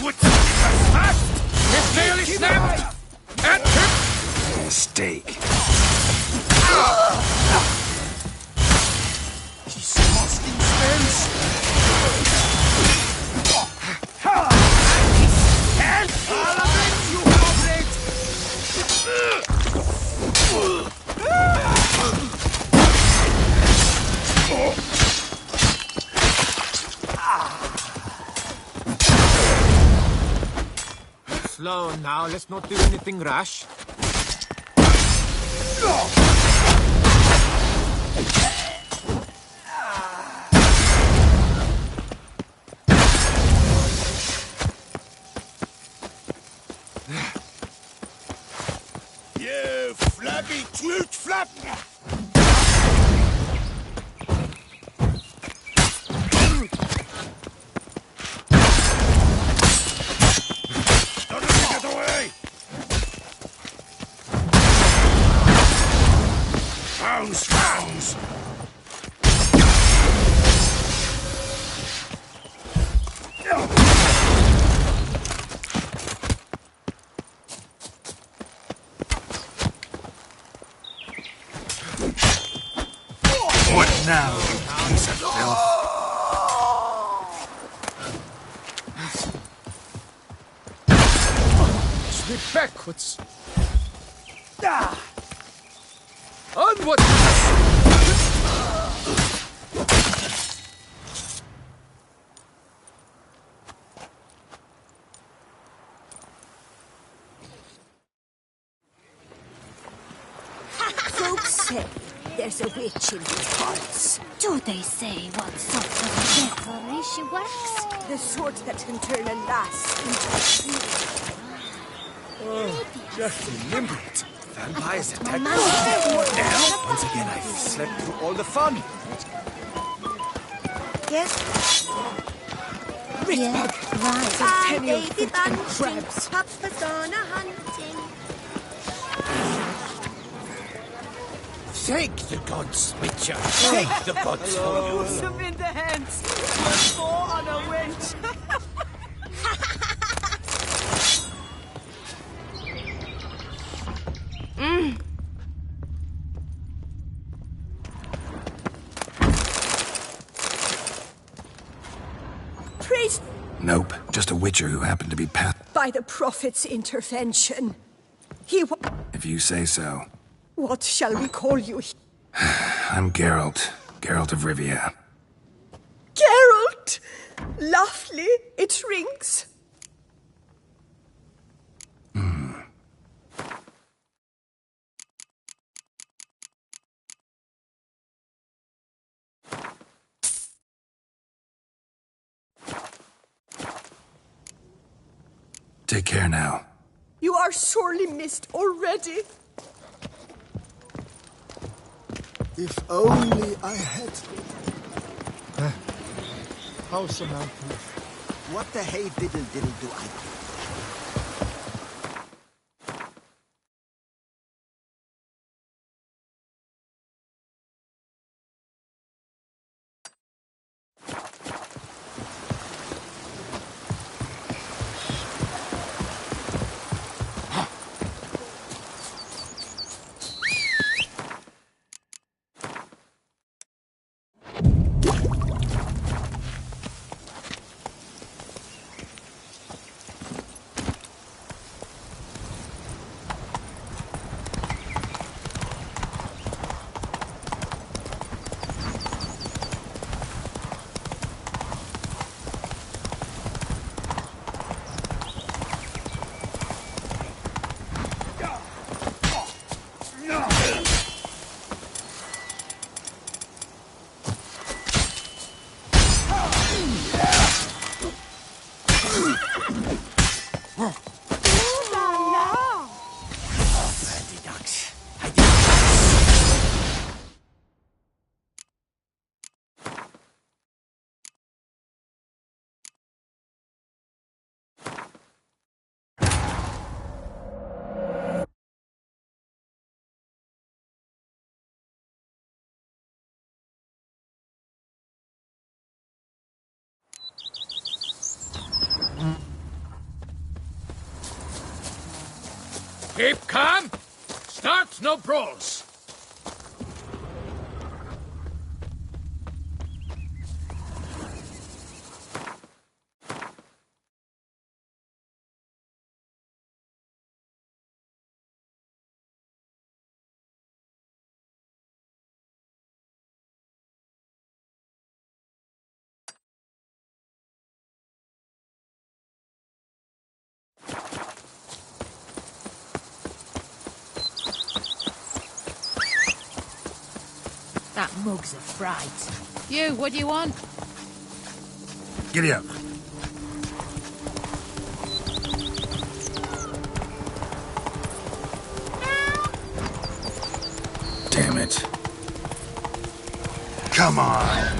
It's nearly snapped! And Mistake. Disgusting stench! Slow now, let's not do anything rash. You flabby cute flap! Get away! Founds! What now, you piece of filth? push me backwards. Onward! Folks say there's a witch in these parts. Do they say what sort of devilry she works? The sort that can turn a lass into a tree. Oh, just remember it. Vampires attack us. Now, once again, I've slept through all the fun. Yes? Yeah, right. Baby bunting, Papa's gone a-hunting. Thank the gods, Witcher. Thank the gods for you. Use them in the hands. Let's go on a wench. Praise Nope, just a witcher who happened to be by the prophet's intervention. He if you say so. What shall we call you? I'm Geralt of Rivia. Geralt! Lovely, it rings. Take care now. You are sorely missed already. If only I had... How's the mountain? What the hey diddle do I do? Keep calm. Start no brawls. That mug's a fright. You, what do you want? Giddy up. Damn it. Come on.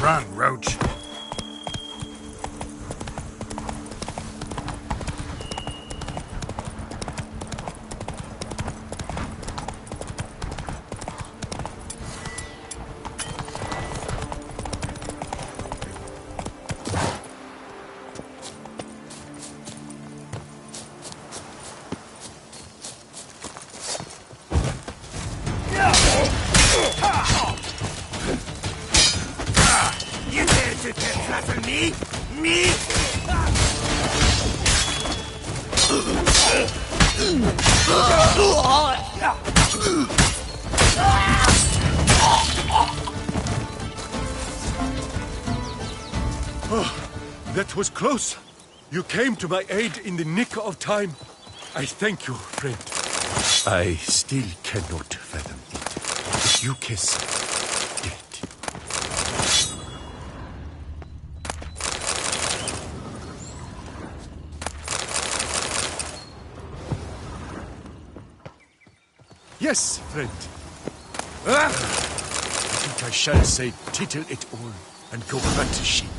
Run, Roach. Oh, that was close. You came to my aid in the nick of time. I thank you, friend. I still cannot fathom it. If you kiss dead. Yes, friend. I think I shall say tittle it all and go back to sheep.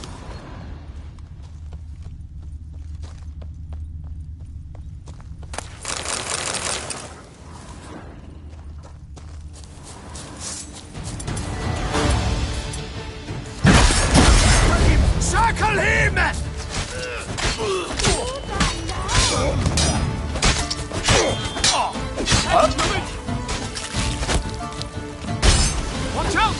Circle him! Watch out!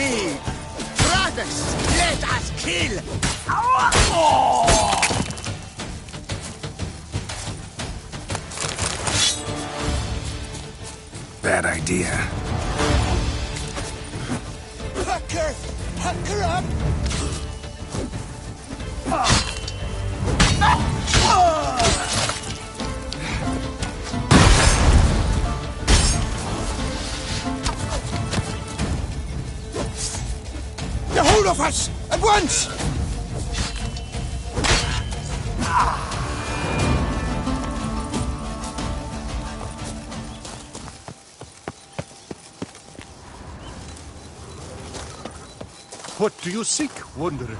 me! Brothers, let us kill! Bad idea. Huck her up! Get hold of us! At once! What do you seek, wanderer?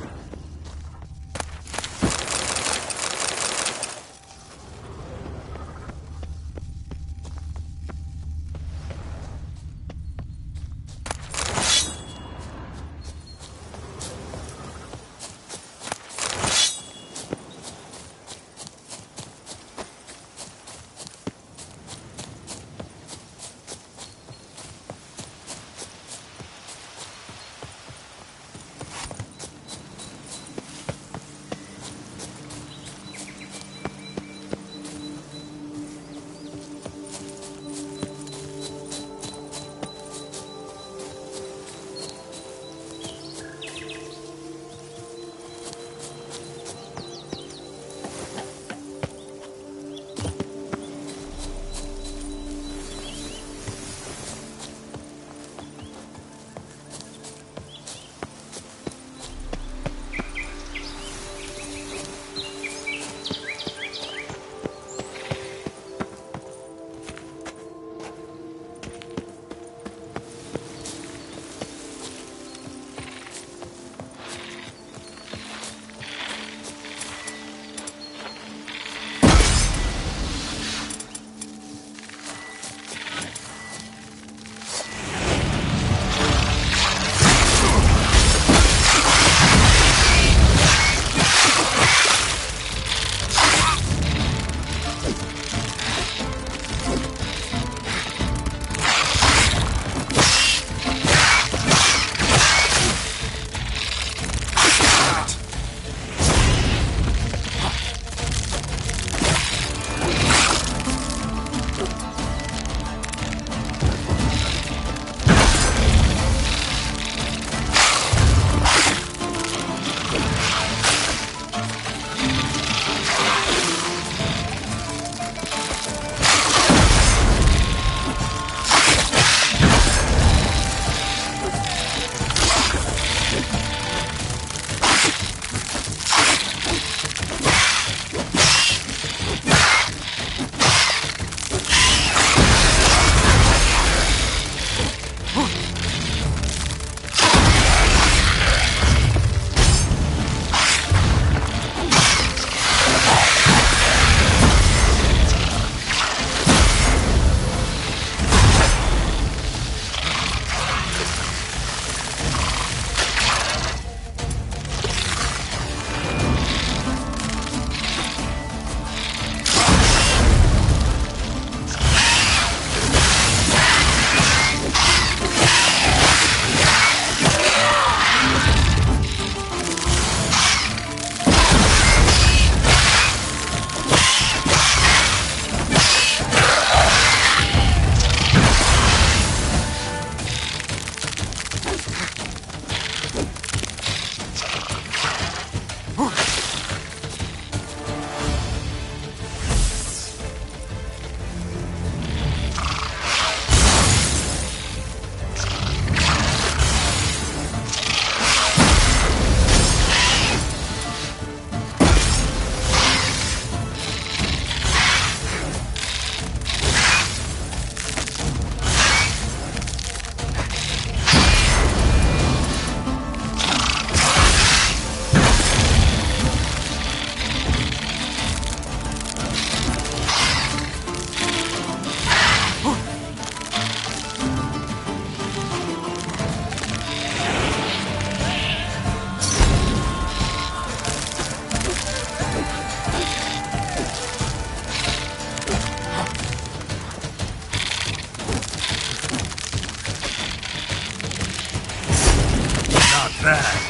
that?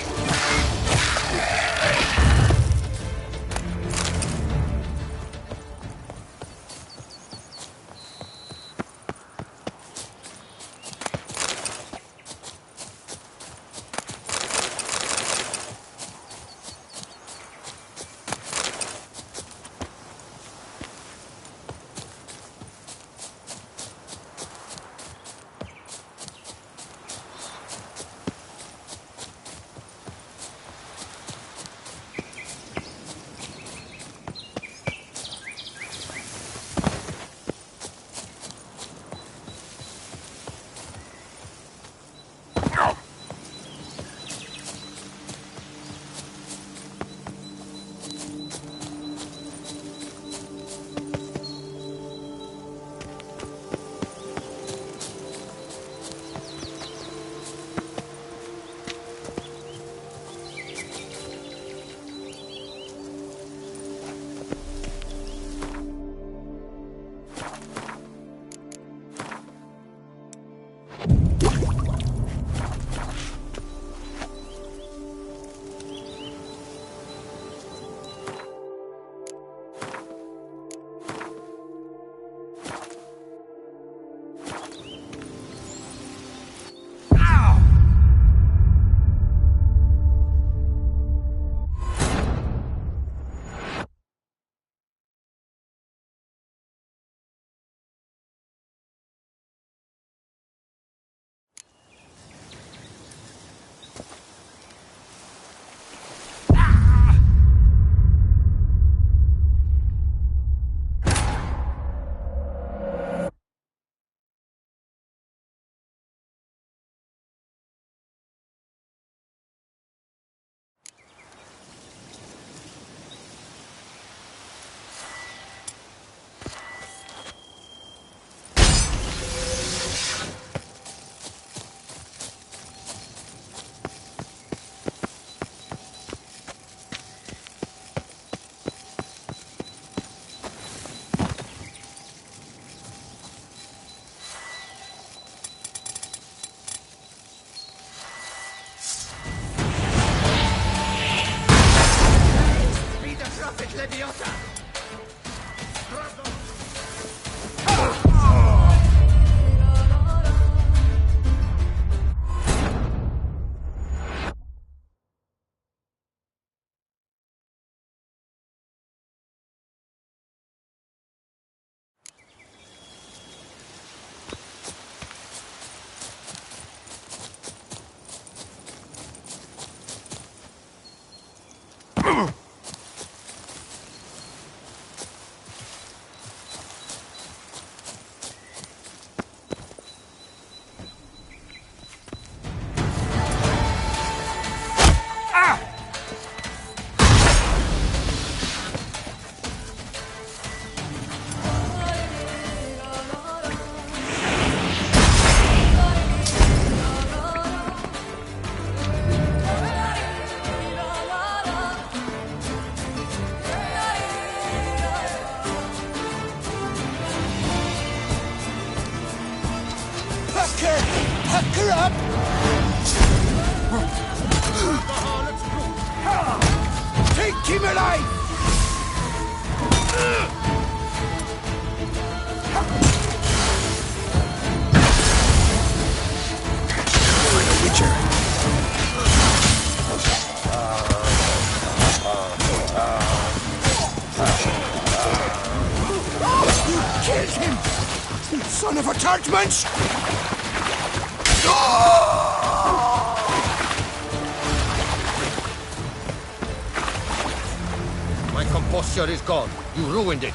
Pack her up! Take him alive! Like a Witcher. You killed him! You son of a churchman's! My composture is gone. You ruined it.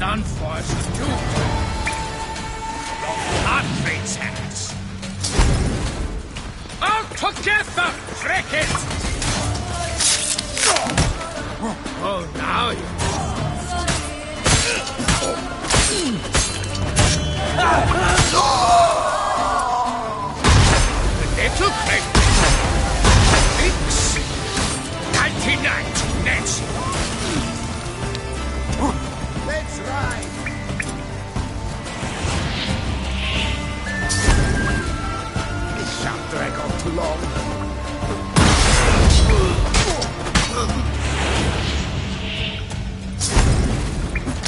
done for us too. Heartbeat's ass. All together, frick it! Oh, now you... Little crate. Fix. 99 to Nancy. Let's ride. This shan't drag on too long.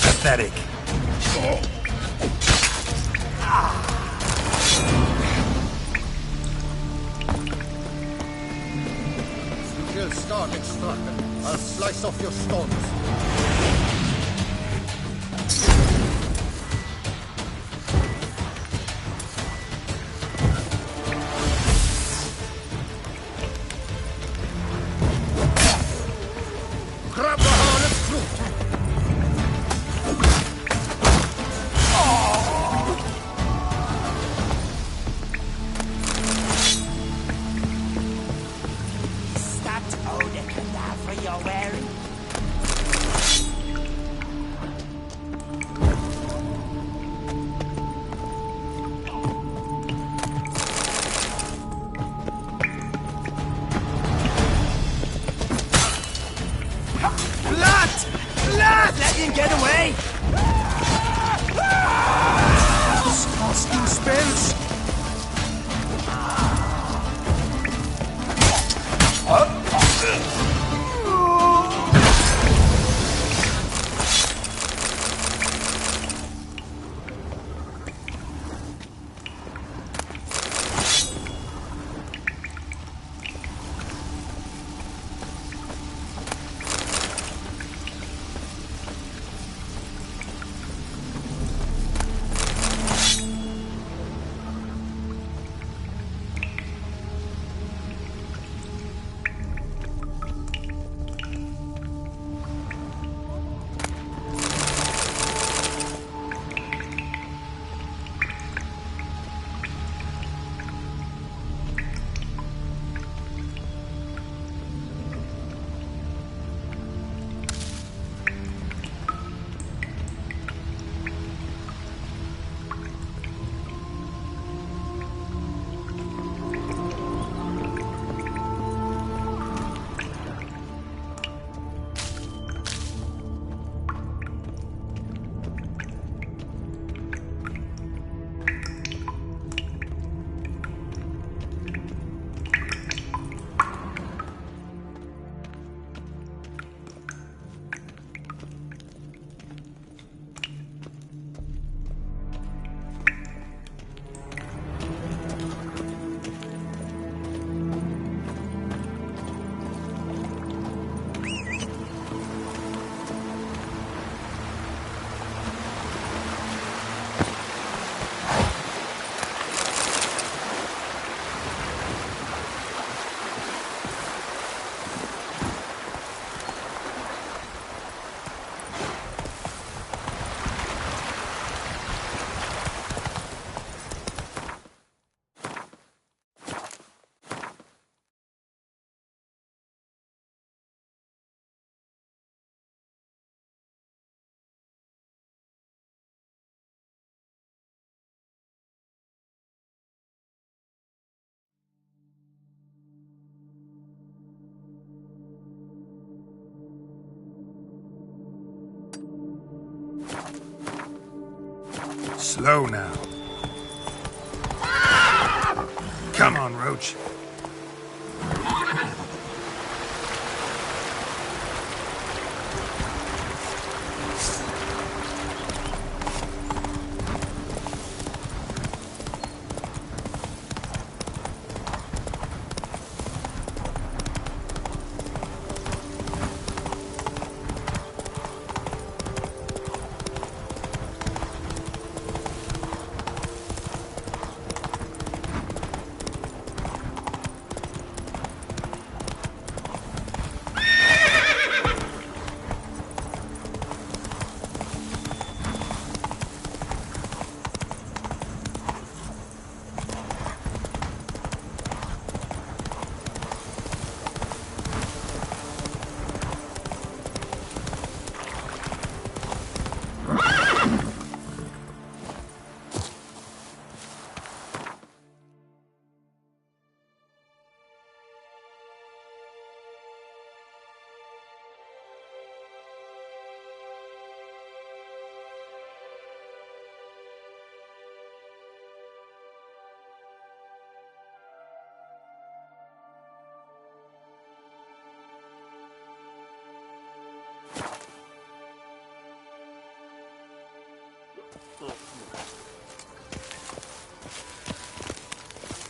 Pathetic. If you kill Stark and Strucker, I'll slice off your stones. Grab the harness fruit! Is that Oda cadaver you're wearing? Blood! Blood! Let him get away! Casting spells. Slow now. Come on, Roach.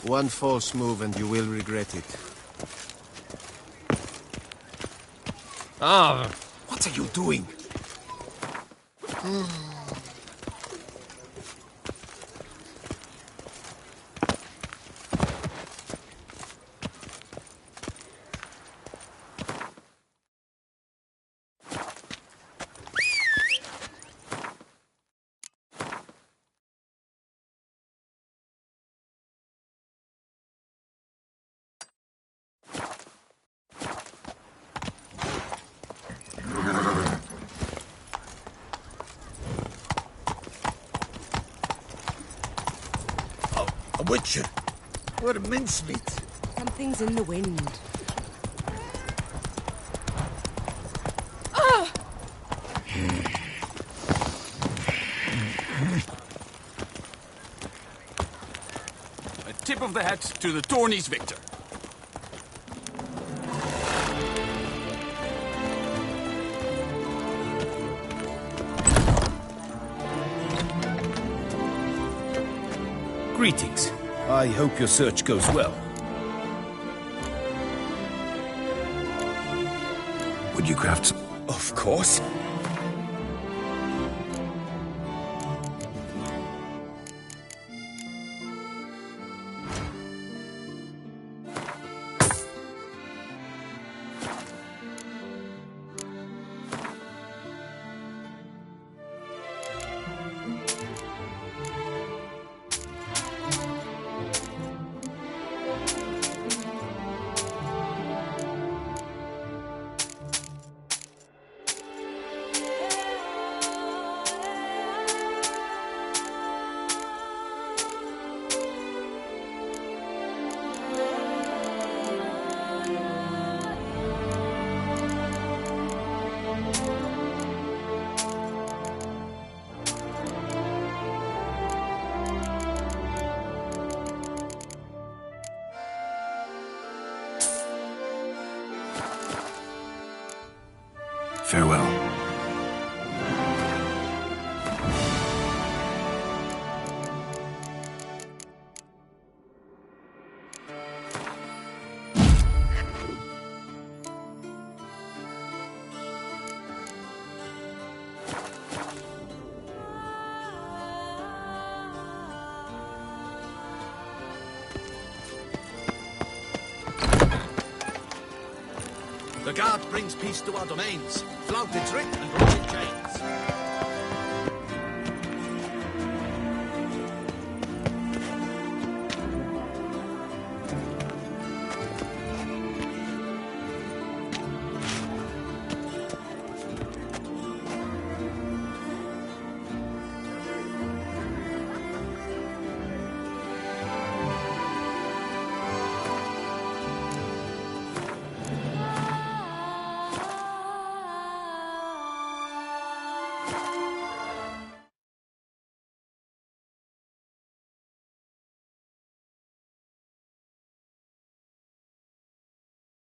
One false move and you will regret it. Ah, what are you doing? A Witcher. What a mincemeat. Something's in the wind. A tip of the hat to the Tourneys victor. Greetings. I hope your search goes well. Would you craft some? Of course. Farewell. The guard brings peace to our domains. Flout its writ and roll in chains.